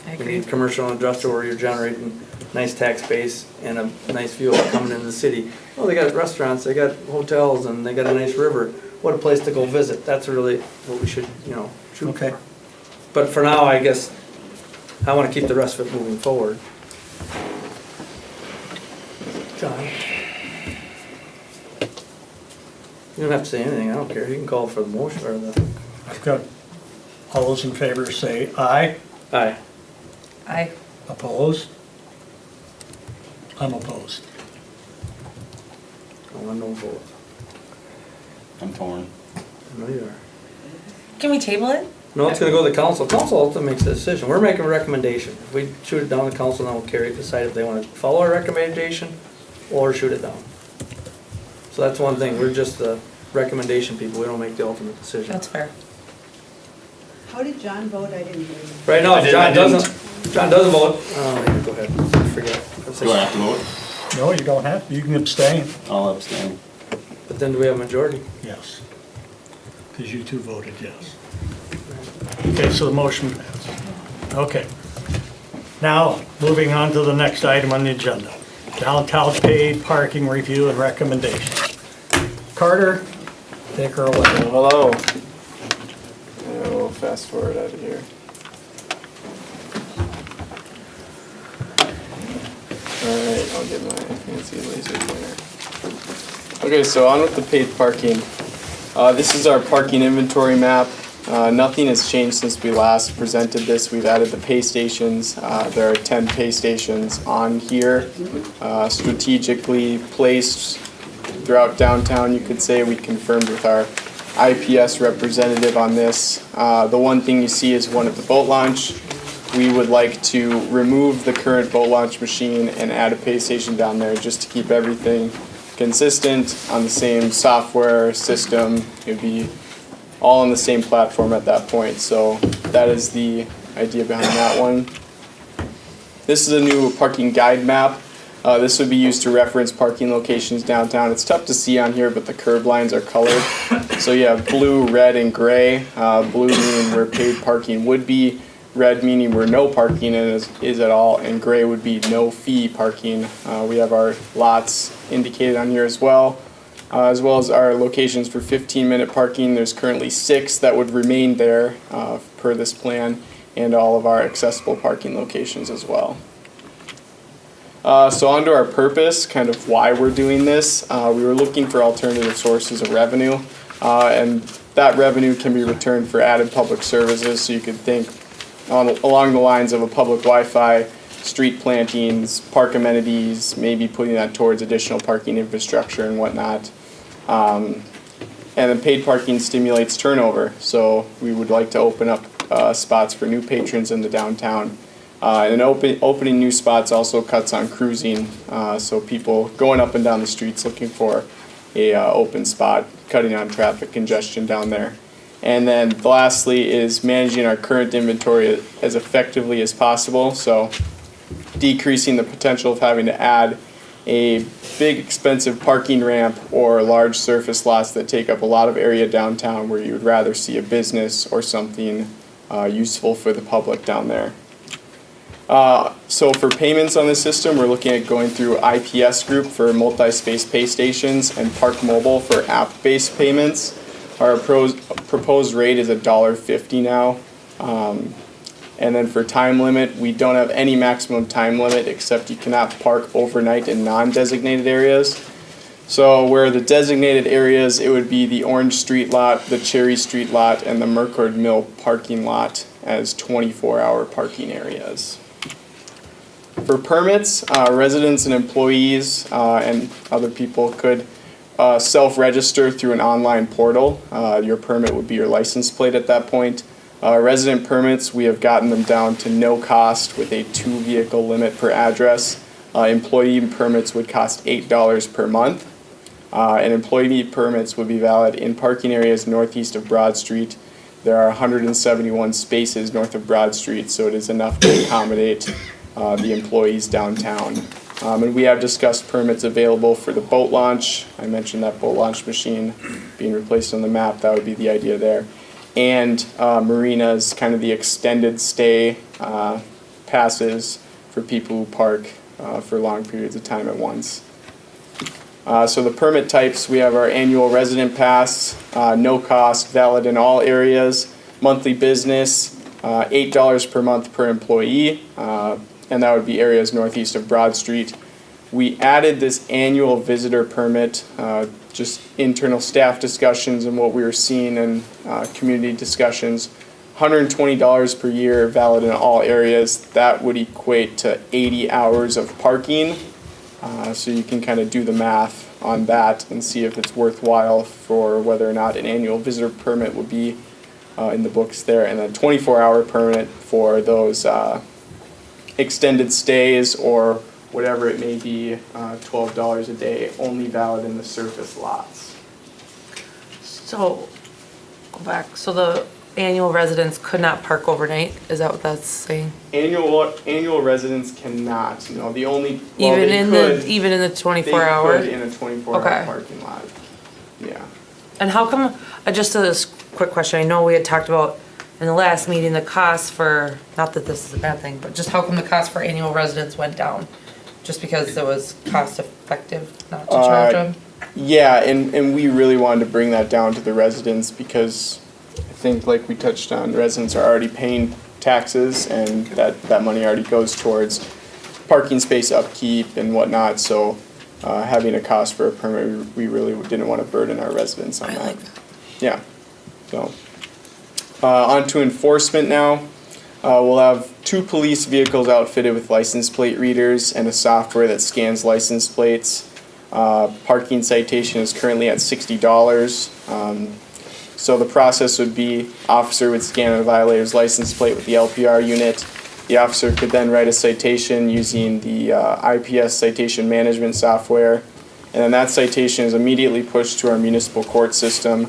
We agree. need commercial and industrial where you're generating nice tax base and a nice view of it coming into the city. Well, they got restaurants, they got hotels, and they got a nice river. What a place to go visit. That's really what we should, shoot Okay. for. But for now, I guess, I want to keep the rest of it moving forward. John? You don't have to say anything, I don't care. You can call for the motion or the. I've got, all those in favor say aye. Aye. I Opposed? I'm opposed. Oh, I know vote. I'm torn. I know you are. Can we table it? No, it's gonna go to the council. Council ultimately makes the decision. We're making a recommendation. If we shoot it down, the council then will carry it, decide if they wanna follow our recommendation or shoot it down. So that's one thing. We're just the recommendation people. We don't make the ultimate decision. That's fair. How did John vote? I didn't hear you. Right now, I John didn't. doesn't vote. Oh, yeah, go ahead. I forget. Do I have to vote? No, you don't have, you can abstain. I'll abstain. But then do we have a majority? Yes. Because you two voted yes. Okay, so the motion passed. Okay. Now, moving on to the next item on the agenda. Downtown paid parking review and recommendation. Carter, take her away. Hello. We'll fast forward out of here. Alright, I'll get my fancy laser pointer. Okay, so on with the paid parking. This is our parking inventory map. Nothing has changed since we last presented this. We've added the pay stations. There are 10 pay stations on here, strategically placed throughout downtown, you could say. We confirmed with our IPS representative on this. The one thing you see is one at the boat launch. We would like to remove the current boat launch machine and add a pay station down there just to keep everything consistent on the same software system. It would be all on the same platform at that point. So that is the idea behind that one. This is a new parking guide map. This would be used to reference parking locations downtown. It's tough to see on here, but the curb lines are colored. So you have blue, red, and gray. Blue meaning where paid parking would be, red meaning where no parking is at all, and gray would be no fee parking. We have our lots indicated on here as well as our locations for 15-minute parking. There's currently 6 that would remain there per this plan, and all of our accessible parking locations as well. So on to our purpose, kind of why we're doing this. We were looking for alternative sources of revenue, and that revenue can be returned for added public services. So you could think along the lines of a public Wi-Fi, street plantings, park amenities, maybe putting that towards additional parking infrastructure and whatnot. And then paid parking stimulates turnover. So we would like to open up spots for new patrons in the downtown. And opening new spots also cuts on cruising, so people going up and down the streets looking for a open spot, cutting on traffic congestion down there. And then lastly is managing our current inventory as effectively as possible, so decreasing the potential of having to add a big expensive parking ramp or large surface lots that take up a lot of area downtown where you would rather see a business or something useful for the public down there. So for payments on the system, we're looking at going through IPS Group for multi-space pay stations and Park Mobile for app-based payments. Our proposed rate is $1.50 now. And then for time limit, we don't have any maximum time limit except you cannot park overnight in non-designated areas. So where the designated areas, it would be the Orange Street lot, the Cherry Street lot, and the Mercord Mill parking lot as 24-hour parking areas. For permits, residents and employees and other people could self-register through an online portal. Your permit would be your license plate at that point. Resident permits, we have gotten them down to no cost with a 2-vehicle limit per address. Employee permits would cost $8 per month. And employee permits would be valid in parking areas northeast of Broad Street. There are 171 spaces north of Broad Street, so it is enough to accommodate the employees downtown. And we have discussed permits available for the boat launch. I mentioned that boat launch machine being replaced on the map. That would be the idea there. And marinas, kind of the extended stay passes for people who park for long periods of time at once. So the permit types, we have our annual resident pass, no cost, valid in all areas, monthly business, $8 per month per employee, and that would be areas northeast of Broad Street. We added this annual visitor permit, just internal staff discussions and what we were seeing in community discussions. $120 per year, valid in all areas. That would equate to 80 hours of parking. So you can kind of do the math on that and see if it's worthwhile for whether or not an annual visitor permit would be in the books there. And a 24-hour permit for those extended stays or whatever it may be, $12 a day, only valid in the surface lots. So, go back, so the annual residents could not park overnight, is that what that's saying? Annual residents cannot, no, the only, well, Even they in could, the, even in the 24-hour? They could in a 24-hour Okay. parking lot, yeah. And how come, just a quick question, I know we had talked about in the last meeting, the cost for, not that this is a bad thing, but just how come the cost for annual residents went down? Just because it was cost effective not to charge them? Yeah, and we really wanted to bring that down to the residents because I think like we touched on, residents are already paying taxes and that money already goes towards parking space upkeep and whatnot, so having a cost for a permit, we really didn't want to burden our residents on that. I like that. Yeah, so. On to enforcement now. We'll have 2 police vehicles outfitted with license plate readers and a software that scans license plates. Parking citation is currently at $60. So the process would be, officer would scan a violator's license plate with the LPR unit. The officer could then write a citation using the IPS citation management software. And then that citation is immediately pushed to our municipal court system,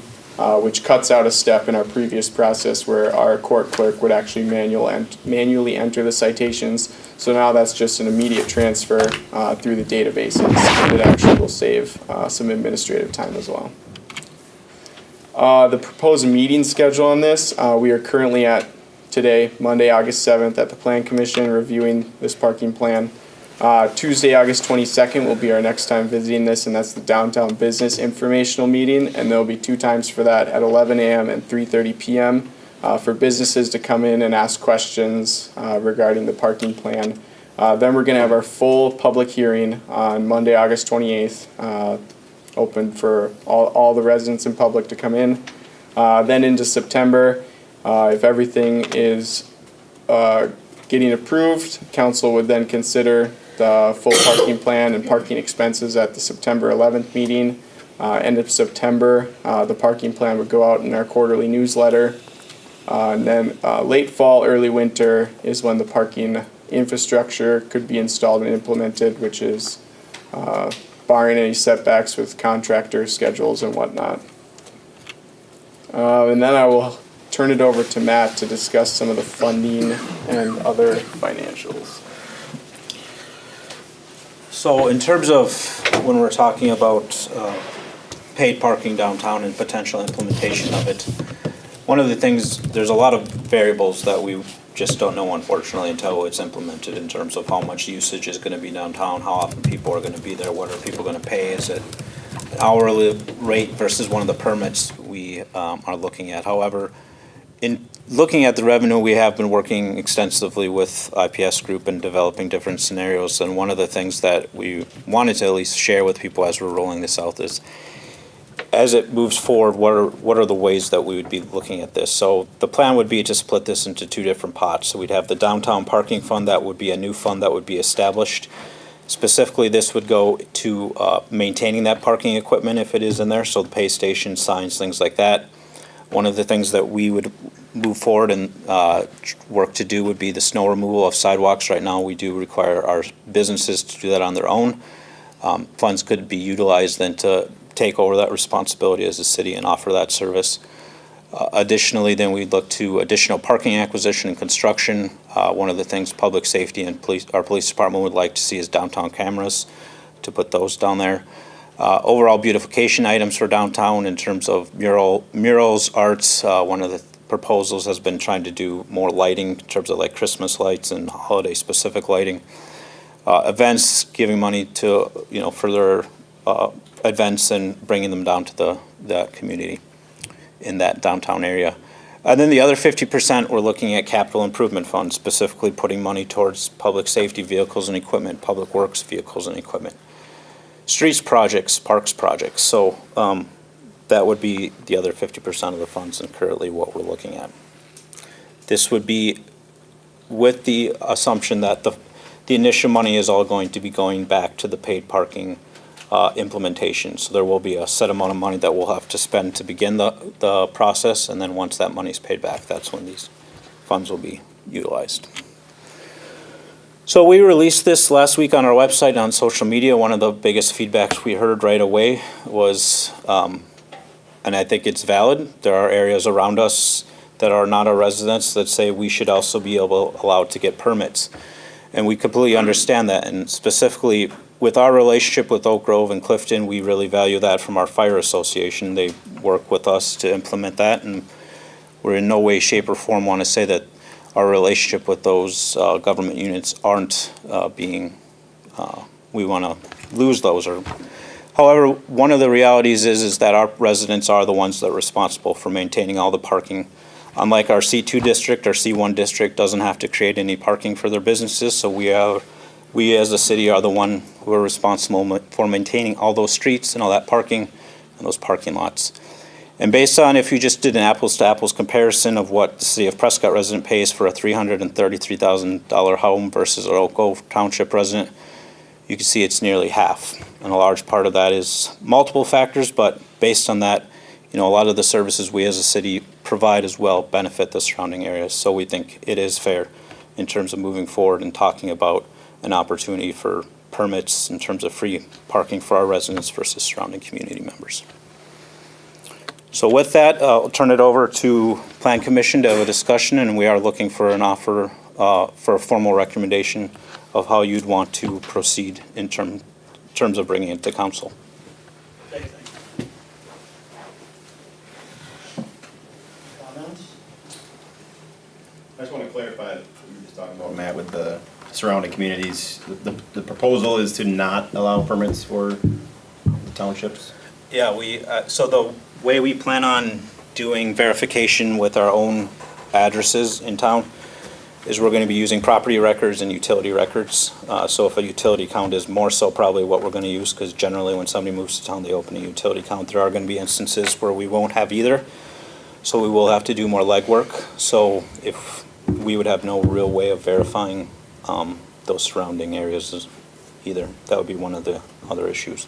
which cuts out a step in our previous process where our court clerk would actually manually enter the citations. So now that's just an immediate transfer through the databases, and it actually will save some administrative time as well. The proposed meeting schedule on this, we are currently at today, Monday, August 7th, at the Plan Commission reviewing this parking plan. Tuesday, August 22nd will be our next time visiting this, and that's the Downtown Business Informational Meeting, and there'll be 2 times for that at 11 a.m. and 3:30 p.m. For businesses to come in and ask questions regarding the parking plan. Then we're going to have our full public hearing on Monday, August 28th, open for all the residents and public to come in. Then into September, if everything is getting approved, council would then consider the full parking plan and parking expenses at the September 11th meeting. End of September, the parking plan would go out in our quarterly newsletter. And then late fall, early winter is when the parking infrastructure could be installed and implemented, which is barring any setbacks with contractor schedules and whatnot. And then I will turn it over to Matt to discuss some of the funding and other financials. So in terms of when we're talking about paid parking downtown and potential implementation of it, one of the things, there's a lot of variables that we just don't know, unfortunately, until it's implemented, in terms of how much usage is going to be downtown, how often people are going to be there, what are people going to pay, is it an hourly rate versus one of the permits we are looking at. However, in looking at the revenue, we have been working extensively with IPS Group and developing different scenarios, and one of the things that we wanted to at least share with people as we're rolling this out is, as it moves forward, what are the ways that we would be looking at this? So the plan would be to split this into 2 different pots. So we'd have the downtown parking fund, that would be a new fund that would be established. Specifically, this would go to maintaining that parking equipment if it is in there, so the pay station, signs, things like that. One of the things that we would move forward and work to do would be the snow removal of sidewalks. Right now, we do require our businesses to do that on their own. Funds could be utilized then to take over that responsibility as a city and offer that service. Additionally, then we'd look to additional parking acquisition and construction. One of the things public safety and our police department would like to see is downtown cameras, to put those down there. Overall beautification items for downtown in terms of murals, arts. One of the proposals has been trying to do more lighting in terms of like Christmas lights and holiday specific lighting. Events, giving money to further events and bringing them down to the community in that downtown area. And then the other 50%, we're looking at capital improvement funds, specifically putting money towards public safety vehicles and equipment, public works vehicles and equipment. Streets projects, parks projects. So that would be the other 50% of the funds, and currently what we're looking at. This would be with the assumption that the initial money is all going to be going back to the paid parking implementation. So there will be a set amount of money that we'll have to spend to begin the process, and then once that money is paid back, that's when these funds will be utilized. So we released this last week on our website and on social media. One of the biggest feedbacks we heard right away was, and I think it's valid, there are areas around us that are not our residents that say we should also be allowed to get permits. And we completely understand that, and specifically with our relationship with Oak Grove and Clifton, we really value that from our fire association. They work with us to implement that, and we're in no way, shape, or form want to say that our relationship with those government units aren't we want to lose those. However, one of the realities is that our residents are the ones that are responsible for maintaining all the parking. Unlike our C2 district, our C1 district doesn't have to create any parking for their businesses, so we as a city are the one who are responsible for maintaining all those streets and all that parking and those parking lots. And based on, if you just did an apples to apples comparison of what the city of Prescott resident pays for a $333,000 home versus an Oak Grove Township resident, you can see it's nearly half. And a large part of that is multiple factors, but based on that, a lot of the services we as a city provide as well benefit the surrounding areas. So we think it is fair in terms of moving forward and talking about an opportunity for permits in terms of free parking for our residents versus surrounding community members. So with that, I'll turn it over to Plan Commission to have a discussion, and we are looking for an offer for a formal recommendation of how you'd want to proceed in terms of bringing it to council. I just want to clarify, we were just talking about, Matt, with the surrounding communities. The proposal is to not allow permits for the townships? Yeah, so the way we plan on doing verification with our own addresses in town is we're going to be using property records and utility records. So if a utility count is more so probably what we're going to use, because generally when somebody moves to town, they open a utility count. There are going to be instances where we won't have either, so we will have to do more legwork. So if we would have no real way of verifying those surrounding areas either. That would be one of the other issues.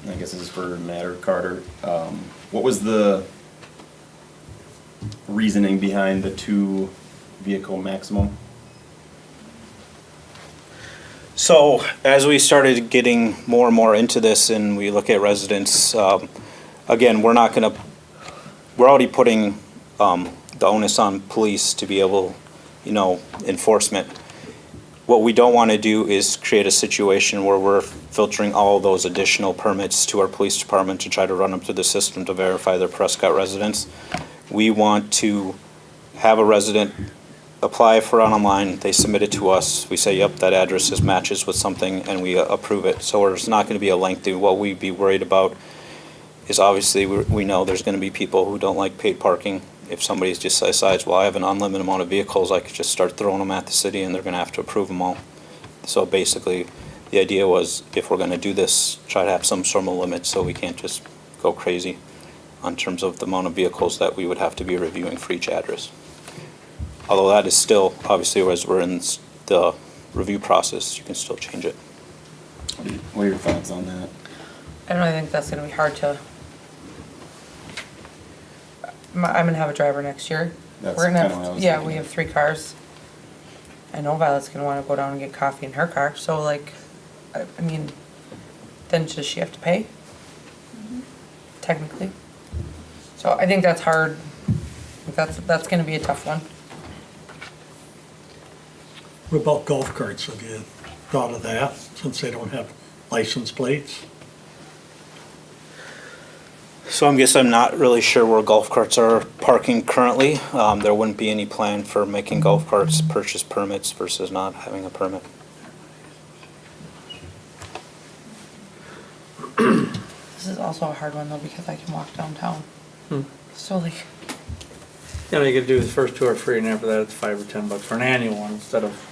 I guess this is for Matt or Carter. What was the reasoning behind the 2 vehicle maximum? So as we started getting more and more into this and we look at residents, again, we're already putting the onus on police to be able, enforcement. What we don't want to do is create a situation where we're filtering all those additional permits to our police department to try to run them through the system to verify their Prescott residents. We want to have a resident apply for it online, they submit it to us, we say, yep, that address matches with something, and we approve it. So it's not going to be a lengthy, what we'd be worried about is obviously we know there's going to be people who don't like paid parking. If somebody just decides, well, I have an unlimited amount of vehicles, I could just start throwing them at the city and they're going to have to approve them all. So basically, the idea was if we're going to do this, try to have some sort of limit so we can't just go crazy in terms of the amount of vehicles that we would have to be reviewing for each address. Although that is still, obviously, as we're in the review process, you can still change it. What are your thoughts on that? I don't think that's gonna be hard to. I'm gonna have a driver next year. That's We're gonna kinda what I have, was yeah, thinking. we have 3 cars. I know Violet's gonna wanna go down and get coffee in her car, so like, I mean, then does she have to pay? Technically. So I think that's hard. That's gonna be a tough one. What about golf carts? Have you thought of that, since they don't have license plates? So I guess I'm not really sure where golf carts are parking currently. There wouldn't be any plan for making golf carts purchase permits versus not having a permit. This is also a hard one though, because I can walk downtown. So like, You could do the first 2 are free, and after that it's $5 or $10 for an annual one instead of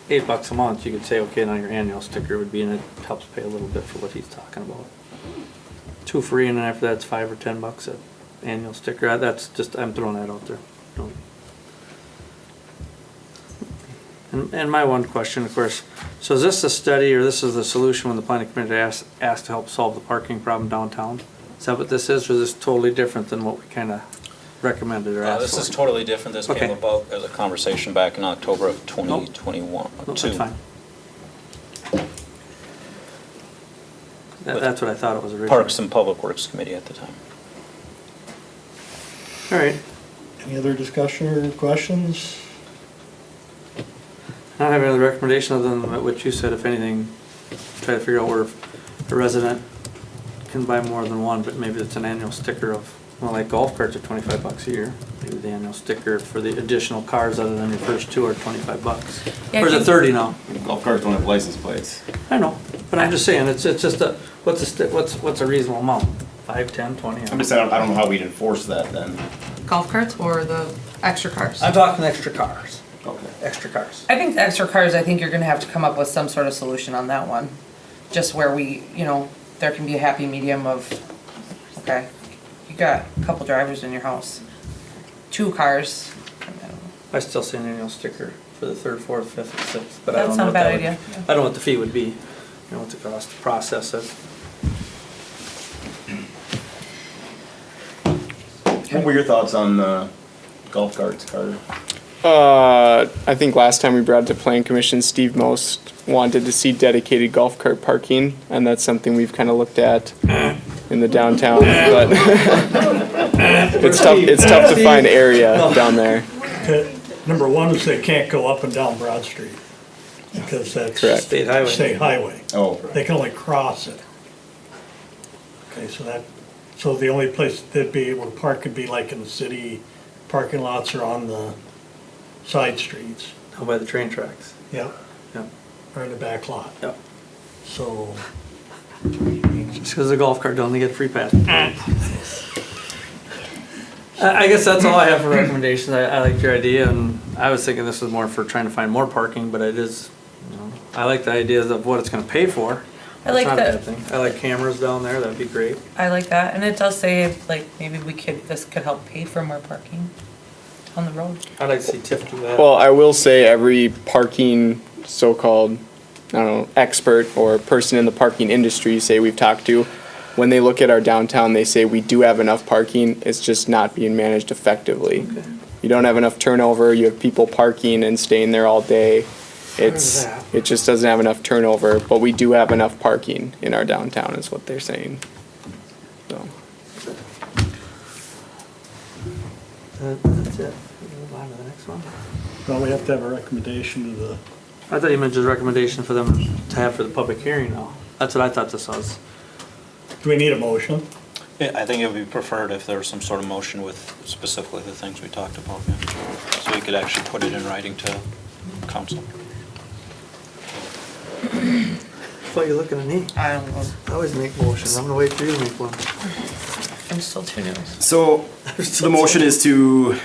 $8 a month. You could say, okay, now your annual sticker would be, and it helps pay a little bit for what he's talking about. 2 free, and then after that it's $5 or $10 an annual sticker. That's just, I'm throwing that out there. And my one question, of course, so is this a study, or this is the solution when the planning committee asked to help solve the parking problem downtown? Is that what this is, or is this totally different than what we kind of recommended or asked for? This is totally different. This Okay. came about as a conversation back in October of 2021. No, that's fine. That's what I thought it was originally. Parks and Public Works Committee at the time. All right. Any other discussion or questions? I don't have any other recommendation other than what you said. If anything, try to figure out where a resident can buy more than one, but maybe it's an annual sticker of, well, like golf carts are $25 a year. Maybe the annual sticker for the additional cars other than your first 2 are $25. Yeah, I Or is it think- 30 now? Golf carts don't have license plates. I know, but I'm just saying, it's just what's a reasonable amount? 5, 10, 20? I'm just saying, I don't know how we'd enforce that then. golf carts or the extra cars? I'm talking extra cars. Okay. Extra cars. I think the extra cars, I think you're gonna have to come up with some sort of solution on that one. Just where we, there can be a happy medium of, okay, you got a couple drivers in your house. 2 cars, I don't know. I still say an annual sticker for the 3rd, 4th, 5th, and 6th, but I That's don't know not a what bad that would, idea, yeah. I don't know what the fee would be, what the cost to process it. What were your thoughts on golf carts, Carter? I think last time we brought it to Plan Commission, Steve Most wanted to see dedicated golf cart parking, and that's something we've kind of looked at in the downtown, but it's tough to find area down there. Number one is they can't go up and down Broad Street because that's Correct. State highway. state highway. Oh. They can only cross it. Okay, so the only place they'd be able to park could be like in the city parking lots or on the side streets. Down by the train tracks. Yep. Yep. Or in the back lot. Yep. So, Just because the golf cart doesn't get free pass. I guess that's all I have for recommendations. I like your idea, and I was thinking this was more for trying to find more parking, but it is, I like the ideas of what it's gonna pay for. I like That's not a that. bad thing. I like cameras down there, that'd be great. I like that, and it does say, like, maybe this could help pay for more parking on the road. I'd like to see TIF do that. Well, I will say every parking so-called, I don't know, expert or person in the parking industry, say we've talked to, when they look at our downtown, they say we do have enough parking, it's just not being managed effectively. Okay. You don't have enough turnover, you have people parking and staying there all day. Where's that? It just doesn't have enough turnover, but we do have enough parking in our downtown is what they're saying. So, That's it. Move on to the next one. well, we have to have a recommendation to the, I thought you meant just a recommendation for them to have for the public hearing now. That's what I thought this was. do we need a motion? Yeah, I think it would be preferred if there was some sort of motion with specifically the things we talked about, yeah. So we could actually put it in writing to council. What are you looking at me? I don't know. I always make motions. I'm gonna wait for you to make one. I'm still too new. So, the motion is to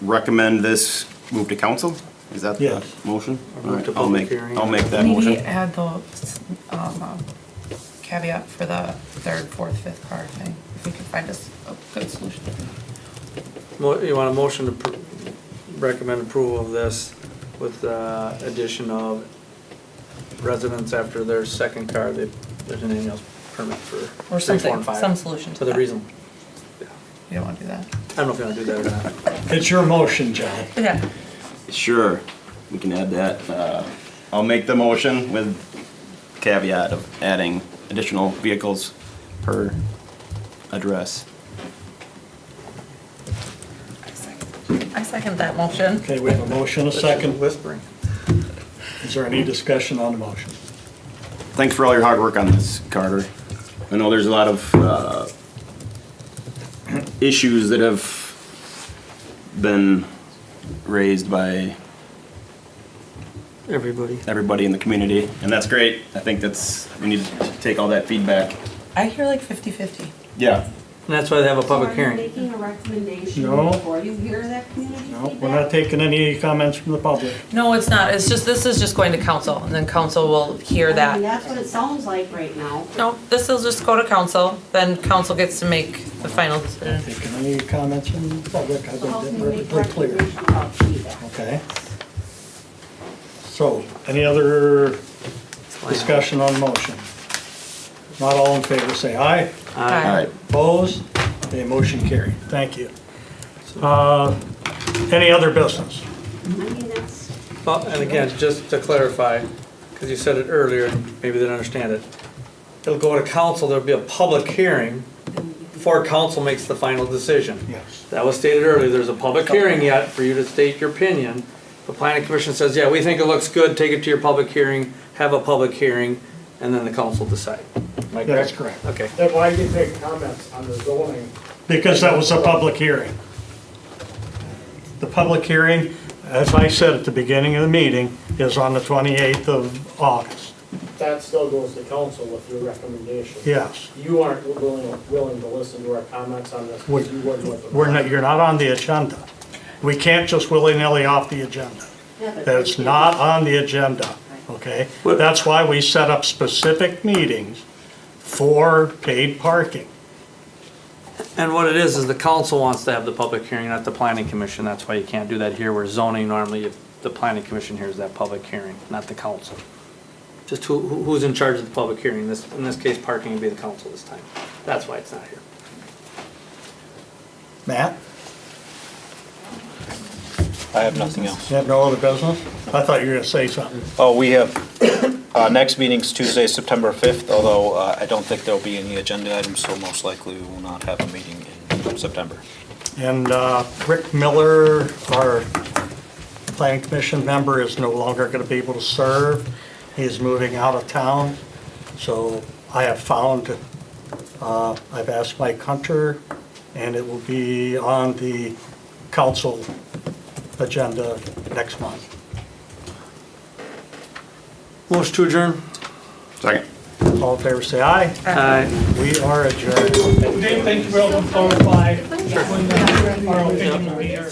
recommend this move to council? Is that the Yes. motion? Or move Alright, to I'll public make, hearing. I'll make that Maybe motion. add the caveat for the third, fourth, fifth car thing, if we could find us a good solution. You want a motion to recommend approval of this with the addition of residents after their second car, there's an annual permit for Or 3, 4, something, and 5. some solution to For the that. reason. You don't wanna do that? I don't know if you wanna do that or not. It's your motion, John. Yeah. Sure, we can add that. I'll make the motion with caveat of adding additional vehicles per address. I second that motion. Okay, we have a motion, a second. Whispering. Is there any discussion on the motion? Thanks for all your hard work on this, Carter. I know there's a lot of issues that have been raised by everybody in the community, and that's great. I think we need to take all that feedback. I hear like 50-50. Yeah. And that's why they have a public hearing. Making a recommendation No. before you hear that community No, feedback? we're not taking any comments from the public. No, it's not, it's just, this is just going to council, and then council will hear I mean, that. that's what it sounds like right now. No, this will just go to council, then council gets to make the final decision. Taking any comments from the public, I've So how been can we make perfectly clear. recommendations about feedback? Okay. So, any other discussion on the motion? Not all in favor, say aye. Aye. Opposed? Okay, motion carried. Thank you. Any other business? I mean, that's, Well, and again, just to clarify, because you said it earlier, and maybe they didn't understand it. It'll go to council, there'll be a public hearing before council makes the final decision. Yes. That was stated earlier, there's a public hearing yet for you to state your opinion. The planning commission says, yeah, we think it looks good, take it to your public hearing, have a public hearing, and then the council decide. Am I That's correct? correct. Okay. Then why do you take comments on the zoning? Because that was a public hearing. The public hearing, as I said at the beginning of the meeting, is on the 28th of August. That still goes to council with your recommendation. Yes. You aren't willing to listen to our comments on this, because you wouldn't with them. We're not, you're not on the agenda. We can't just willy-nilly off the agenda. That's not on the agenda, okay? That's why we set up specific meetings for paid parking. And what it is the council wants to have the public hearing, not the planning commission. That's why you can't do that here, where zoning normally, the planning commission hears that public hearing, not the council. Just who's in charge of the public hearing? In this case, parking would be the council this time. That's why it's not here. Matt? I have nothing else. You have no other business? I thought you were gonna say something. Oh, we have, next meeting's Tuesday, September 5th, although I don't think there'll be any agenda items, so most likely we will not have a meeting in September. And Rick Miller, our planning commission member, is no longer gonna be able to serve. He's moving out of town. So I have found, I've asked Mike Hunter, and it will be on the council agenda next month. Motion to adjourn? Second. All in favor, say aye. Aye. We are adjourned. Dave, thank you for all the reply. When our opinion will be here.